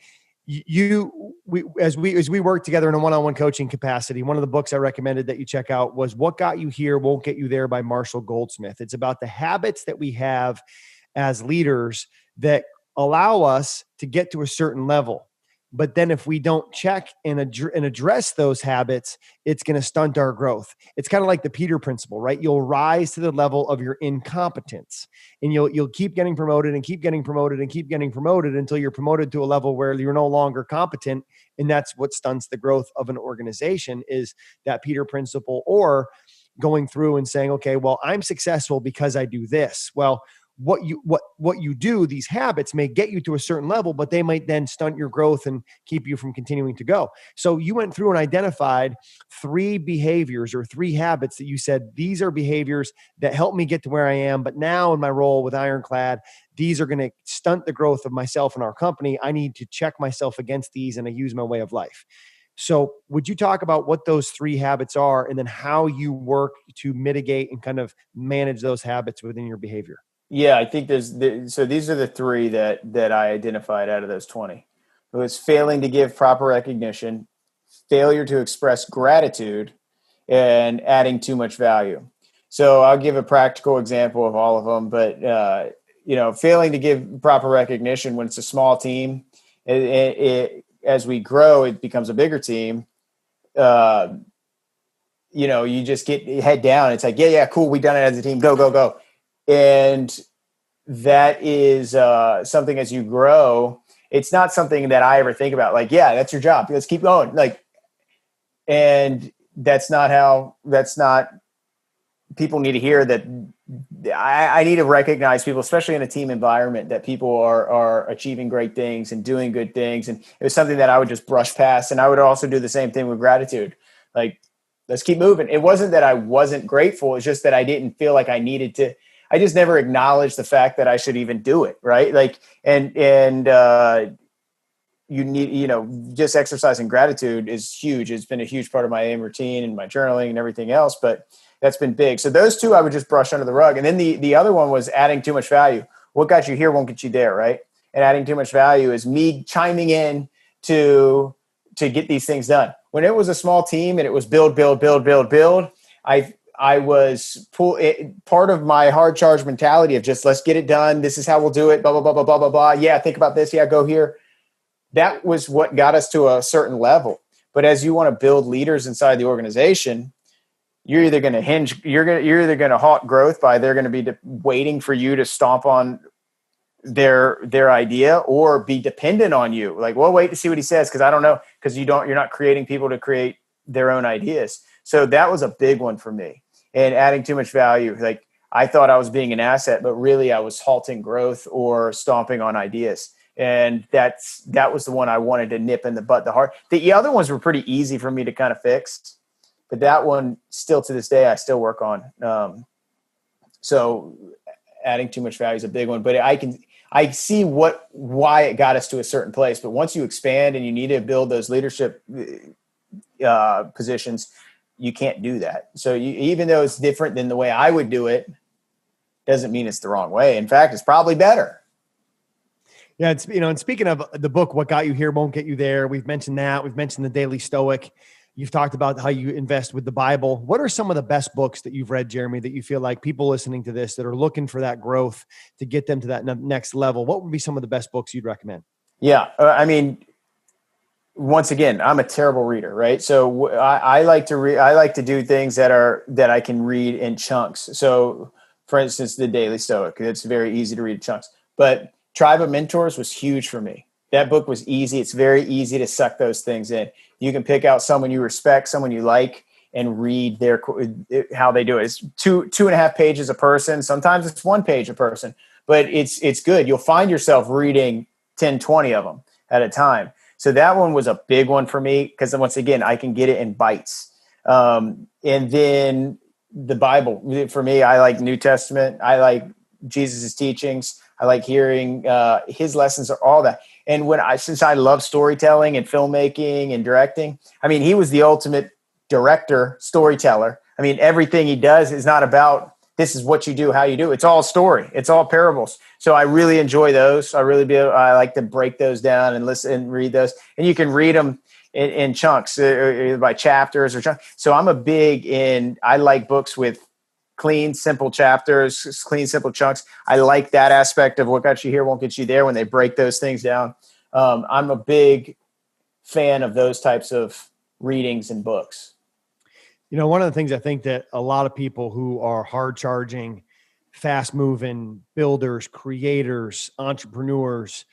as we work together in a one-on-one coaching capacity, one of the books I recommended that you check out was What Got You Here Won't Get You There by Marshall Goldsmith. It's about the habits that we have as leaders that allow us to get to a certain level. But then if we don't check and address those habits, it's going to stunt our growth. It's kind of like the Peter principle, right? You'll rise to the level of your incompetence and you'll keep getting promoted and keep getting promoted and keep getting promoted until you're promoted to a level where you're no longer competent. And that's what stunts the growth of an organization is that Peter principle, or going through and saying, okay, well, I'm successful because I do this. Well, what you do, these habits may get you to a certain level, but they might then stunt your growth and keep you from continuing to go. So you went through and identified 3 behaviors or 3 habits that you said, these are behaviors that help me get to where I am. But now in my role with Ironclad, these are going to stunt the growth of myself and our company. I need to check myself against these and I use my way of life. So would you talk about what those 3 habits are and then how you work to mitigate and kind of manage those habits within your behavior? Yeah, I think so these are the 3 that I identified out of those 20. It was failing to give proper recognition, failure to express gratitude, and adding too much value. So I'll give a practical example of all of them, but failing to give proper recognition when it's a small team, as we grow, it becomes a bigger team. You just get head down. It's like, yeah, cool. We done it as a team. Go. And that is something as you grow, it's not something that I ever think about. Like, yeah, that's your job. Let's keep going. And that's not people need to hear that. I need to recognize people, especially in a team environment, that people are achieving great things and doing good things. And it was something that I would just brush past. And I would also do the same thing with gratitude. Like, let's keep moving. It wasn't that I wasn't grateful. It's just that I didn't feel like I needed to. I just never acknowledged the fact that I should even do it. Right. Like, and you need, just exercising gratitude is huge. It's been a huge part of my aim routine and my journaling and everything else, but that's been big. So those 2 I would just brush under the rug. And then the other one was adding too much value. What got you here won't get you there. Right. And adding too much value is me chiming in to get these things done. When it was a small team and it was build, I was part of my hard charge mentality of just, let's get it done. This is how we'll do it. Blah, blah, blah, blah, blah, blah, blah. Yeah. Think about this. Yeah. Go here. that was what got us to a certain level. But as you want to build leaders inside the organization, you're either going to you're either going to halt growth by they're going to be waiting for you to stomp on their idea, or be dependent on you. Like, well, wait to see what he says, because I don't know, because you're not creating people to create their own ideas. So that was a big one for me. And adding too much value. Like, I thought I was being an asset, but really I was halting growth or stomping on ideas. And that was the one I wanted to nip in the butt the hard. The other ones were pretty easy for me to kind of fix, but that one still to this day, I still work on. So adding too much value is a big one, but I see why it got us to a certain place. But once you expand and you need to build those leadership positions, you can't do that. So even though it's different than the way I would do it, doesn't mean it's the wrong way. In fact, it's probably better. Yeah, it's, and speaking of the book, What Got You Here Won't Get You There, we've mentioned that. We've mentioned the Daily Stoic. You've talked about how you invest with the Bible. What are some of the best books that you've read, Jeremy, that you feel like people listening to this that are looking for that growth to get them to that next level? What would be some of the best books you'd recommend? Yeah. I mean, once again, I'm a terrible reader, right? So I like to read. I like to do things that I can read in chunks. So, for instance, the Daily Stoic. It's very easy to read in chunks. But Tribe of Mentors was huge for me. That book was easy. It's very easy to suck those things in. You can pick out someone you respect, someone you like, and read how they do it. It's 2.5 pages a person. Sometimes it's 1 page a person, but it's good. You'll find yourself reading 10, 20 of them at a time. So that one was a big one for me, because once again, I can get it in bites. And then the Bible, for me, I like New Testament. I like Jesus's teachings. I like hearing his lessons, or all that. And since I love storytelling and filmmaking and directing, I mean, he was the ultimate director, storyteller. I mean, everything he does is not about this is what you do, how you do. It's all story. It's all parables. So I really enjoy those. I like to break those down and listen and read those. And you can read them in chunks, by chapters or chunks. So I like books with clean, simple chapters, clean, simple chunks. I like that aspect of What Got You Here Won't Get You There, when they break those things down. I'm a big fan of those types of readings and books. One of the things I think that a lot of people who are hard charging, fast moving builders, creators, entrepreneurs,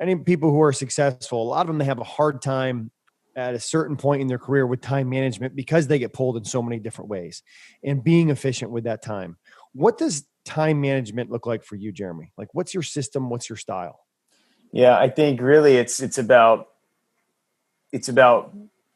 any people who are successful, a lot of them, they have a hard time at a certain point in their career with time management, because they get pulled in so many different ways and being efficient with that time. What does time management look like for you, Jeremy? Like, what's your system? What's your style? Yeah, I think really it's about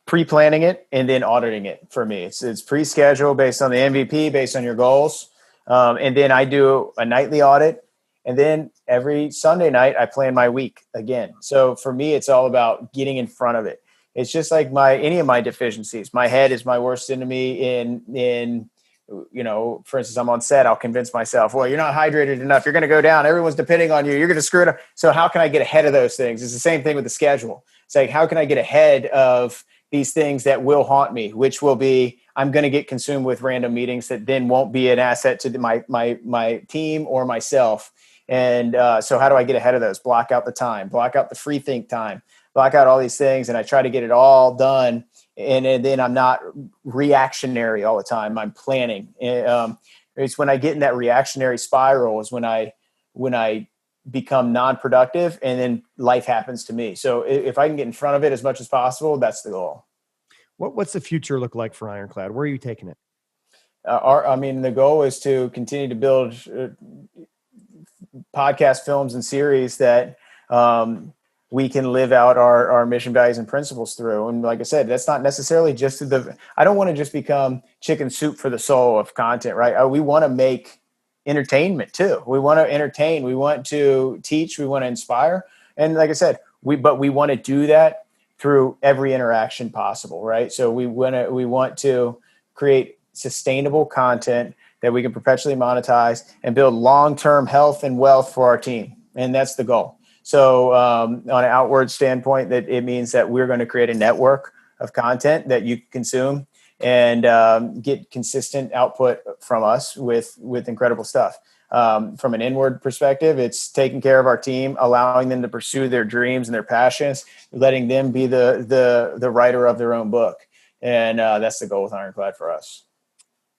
pre-planning it and then auditing it for me. It's pre-schedule based on the MVP, based on your goals. And then I do a nightly audit. And then every Sunday night I plan my week again. So for me, it's all about getting in front of it. It's just like any of my deficiencies. My head is my worst enemy in for instance, I'm on set. I'll convince myself, well, you're not hydrated enough. You're going to go down. Everyone's depending on you. You're going to screw it up. So how can I get ahead of those things? It's the same thing with the schedule. It's like, how can I get ahead of these things that will haunt me, which will be, I'm going to get consumed with random meetings that then won't be an asset to my team or myself. And so how do I get ahead of those? Block out the time, block out the free think time, block out all these things. And I try to get it all done. And then I'm not reactionary all the time. I'm planning. It's when I get in that reactionary spiral is when I become non-productive, and then life happens to me. So if I can get in front of it as much as possible, that's the goal. What's the future look like for Ironclad? Where are you taking it? The goal is to continue to build podcast, films, and series that we can live out our mission, values, and principles through. And like I said, that's not necessarily just I don't want to just become chicken soup for the soul of content, right? We want to make entertainment too. We want to entertain. We want to teach. We want to inspire. And like I said, we want to do that through every interaction possible, right? So we want to create sustainable content that we can perpetually monetize and build long-term health and wealth for our team. And that's the goal. So on an outward standpoint, that it means that we're going to create a network of content that you consume and get consistent output from us with incredible stuff. from an inward perspective, it's taking care of our team, allowing them to pursue their dreams and their passions, letting them be the writer of their own book. And that's the goal with Ironclad for us.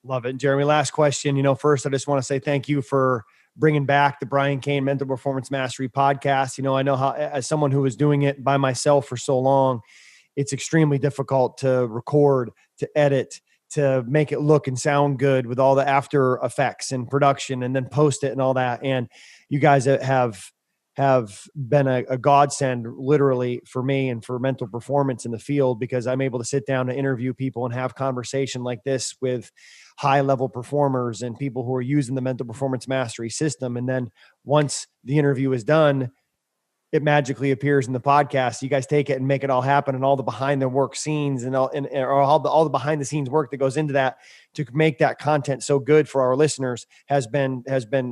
Love it. Jeremy, last question. First, I just want to say thank you for bringing back the Brian Cain Mental Performance Mastery podcast. I know how, as someone who was doing it by myself for so long, it's extremely difficult to record, to edit, to make it look and sound good with all the after effects and production and then post it and all that. And you guys have been a godsend literally for me and for mental performance in the field, because I'm able to sit down and interview people and have conversation like this with high level performers and people who are using the mental performance mastery system. And then once the interview is done, it magically appears in the podcast. You guys take it and make it all happen, and all the behind the work scenes and all the behind the scenes work that goes into that to make that content so good for our listeners has been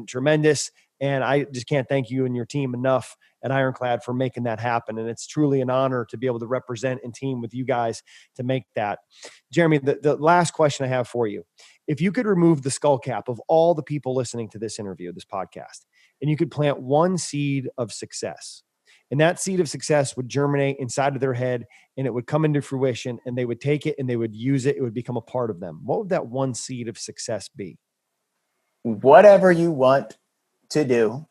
tremendous. And I just can't thank you and your team enough at Ironclad for making that happen. And it's truly an honor to be able to represent and team with you guys to make that. Jeremy, the last question I have for you, if you could remove the skull cap of all the people listening to this interview, this podcast, and you could plant one seed of success, and that seed of success would germinate inside of their head and it would come into fruition, and they would take it and they would use it. It would become a part of them. What would that one seed of success be? Whatever you want to do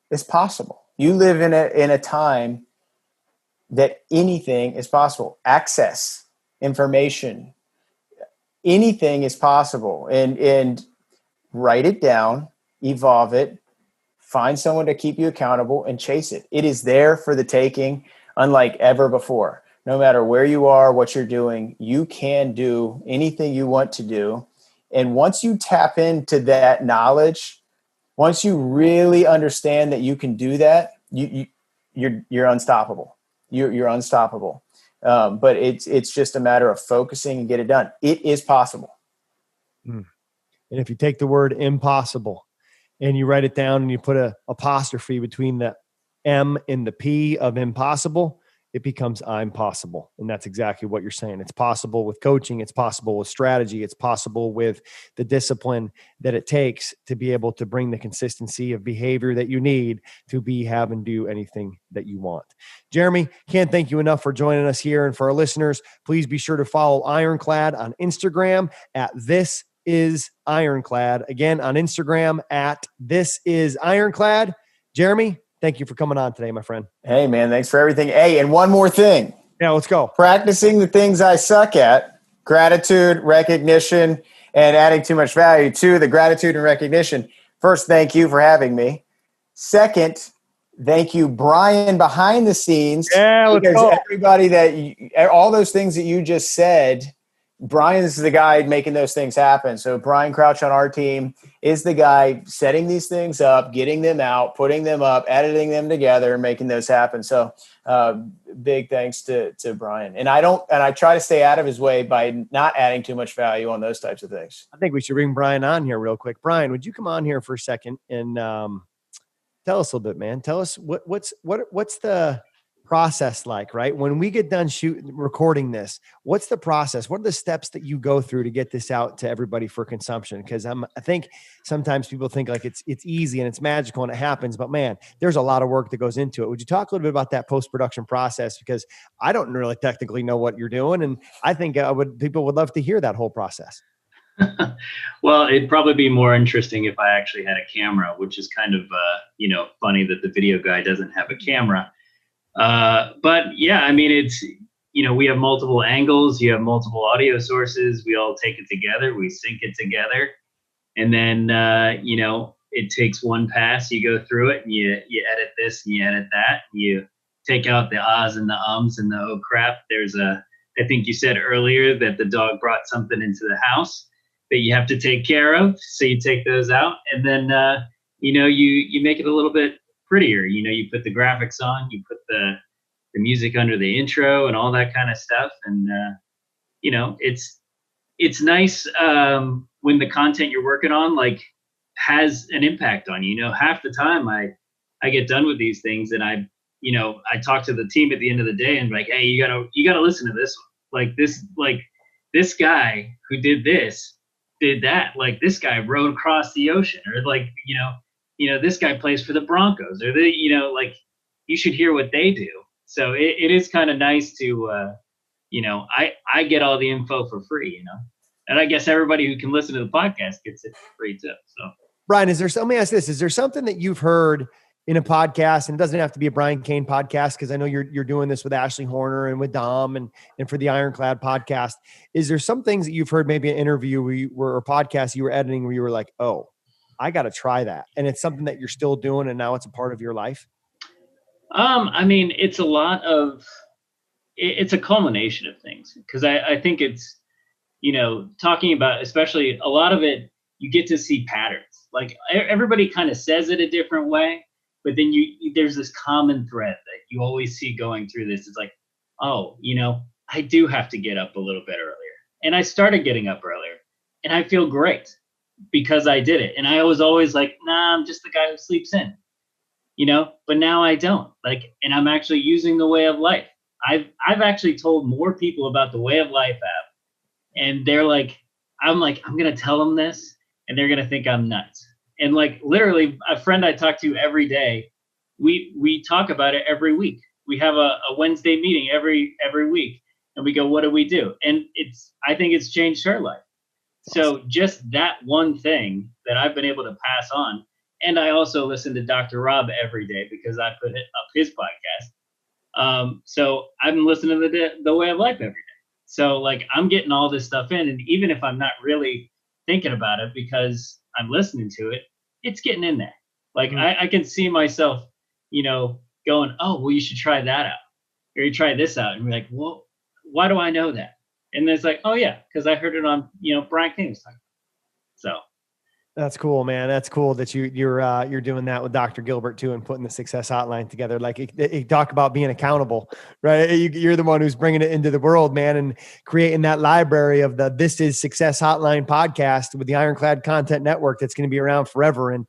is possible. You live in a time that anything is possible. Access, information, anything is possible. And write it down, evolve it, find someone to keep you accountable, and chase it. It is there for the taking, unlike ever before. No matter where you are, what you're doing, you can do anything you want to do. And once you tap into that knowledge, once you really understand that you can do that, you're unstoppable. You're unstoppable. But it's just a matter of focusing and get it done. It is possible. And if you take the word impossible and you write it down and you put a apostrophe between the M and the P of impossible, it becomes I'm possible. And that's exactly what you're saying. It's possible with coaching. It's possible with strategy. It's possible with the discipline that it takes to be able to bring the consistency of behavior that you need to have and do anything that you want. Jeremy, can't thank you enough for joining us here. And for our listeners, please be sure to follow Ironclad on Instagram at This Is Ironclad. Again, on Instagram at This Is Ironclad. Jeremy, thank you for coming on today, my friend. Hey, man, thanks for everything. Hey, and one more thing. Yeah, let's go. Practicing the things I suck at, gratitude, recognition, and adding too much value to the gratitude and recognition. First, thank you for having me. Second, thank you, Brian, behind the scenes. Yeah, let's because go. Everybody all those things that you just said, Brian's the guy making those things happen. So Brian Crouch on our team is the guy setting these things up, getting them out, putting them up, editing them together, making those happen. So big thanks to Brian. And I try to stay out of his way by not adding too much value on those types of things. I think we should bring Brian on here real quick. Brian, would you come on here for a second and tell us a little bit, man? Tell us what's the process like, right? When we get done recording this, what's the process? What are the steps that you go through to get this out to everybody for consumption? Because I think sometimes people think like it's easy and it's magical and it happens, but man, there's a lot of work that goes into it. Would you talk a little bit about that post-production process? Because I don't really technically know what you're doing, and I think people would love to hear that whole process. Well, it'd probably be more interesting if I actually had a camera, which is kind of funny that the video guy doesn't have a camera. But yeah, I mean, it's, we have multiple angles, you have multiple audio sources, we all take it together, we sync it together. And then, it takes one pass, you go through it and you edit this and you edit that, and you take out the ahs and the ums and the oh crap. I think you said earlier that the dog brought something into the house that you have to take care of. So you take those out, and then, you make it a little bit prettier. You put the graphics on, you put the music under the intro and all that kind of stuff. And, it's nice when the content you're working on has an impact on you. Half the time I get done with these things and I talk to the team at the end of the day and like, hey, you gotta listen to this one. This guy who did this did that. Like this guy rode across the ocean, or like, this guy plays for the Broncos, or like you should hear what they do. So it is kind of nice to, I get all the info for free, and I guess everybody who can listen to the podcast gets it for free too. So Brian, let me ask this. Is there something that you've heard in a podcast, and it doesn't have to be a Brian Kane podcast, because I know you're doing this with Ashley Horner and with Dom and for the Ironclad podcast. Is there some things that you've heard, maybe an interview or a podcast you were editing where you were like, oh, I got to try that, and it's something that you're still doing and now it's a part of your life? I mean, it's a culmination of things, because I think it's, talking about, especially a lot of it, you get to see patterns. Like everybody kind of says it a different way, but then there's this common thread that you always see going through this. It's like, oh, I do have to get up a little bit earlier. And I started getting up earlier, and I feel great because I did it. And I was always like, nah, I'm just the guy who sleeps in, but now I don't, like, and I'm actually using the Way of Life. I've actually told more people about the Way of Life app, and they're like, I'm going to tell them this, and they're going to think I'm nuts. And like literally a friend I talk to every day, we talk about it every week. We have a Wednesday meeting every week, and we go, what do we do? And I think it's changed her life. So just that one thing that I've been able to pass on. And I also listen to Dr. Rob every day because I put up his podcast. So I'm listening to the Way of Life every day. So like I'm getting all this stuff in, and even if I'm not really thinking about it because I'm listening to it, it's getting in there. Like I can see myself, going, oh, well, you should try that out, or you try this out, and we're like, well, why do I know that? And then it's like, oh yeah, because I heard it on, Brian King was talking about. So that's cool, man. That's cool that you're doing that with Dr. Gilbert too, and putting the Success Hotline together. Like you talk about being accountable, right? You're the one who's bringing it into the world, man, and creating that library of the This Is Success Hotline podcast with the Ironclad Content Network that's going to be around forever. And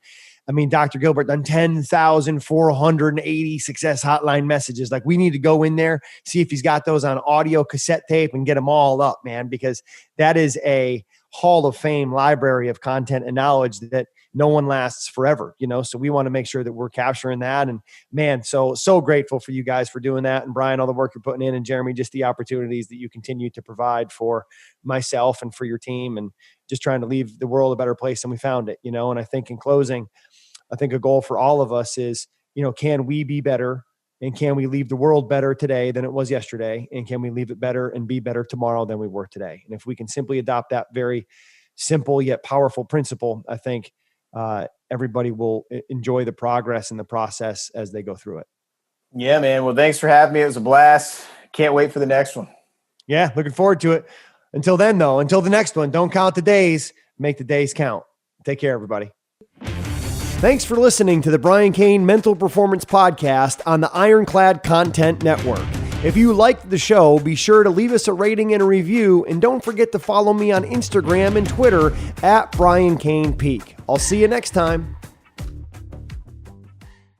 I mean, Dr. Gilbert done 10,480 Success Hotline messages. Like we need to go in there, see if he's got those on audio cassette tape and get them all up, man, because that is a Hall of Fame library of content and knowledge that no one lasts forever, so we want to make sure that we're capturing that. And man, so grateful for you guys for doing that. And Brian, all the work you're putting in, and Jeremy, just the opportunities that you continue to provide for myself and for your team, and just trying to leave the world a better place than we found it, and I think in closing, I think a goal for all of us is, can we be better, and can we leave the world better today than it was yesterday? And can we leave it better and be better tomorrow than we were today? And if we can simply adopt that very simple yet powerful principle, I think everybody will enjoy the progress and the process as they go through it. Yeah, man. Well, thanks for having me. It was a blast. Can't wait for the next one. Yeah, looking forward to it. Until then, though, until the next one, don't count the days, make the days count. Take care, everybody. Thanks for listening to the Brian Kane Mental Performance Podcast on the Ironclad Content Network. If you liked the show, be sure to leave us a rating and a review, and don't forget to follow me on Instagram and Twitter @Brian Kane Peak. I'll see you next time.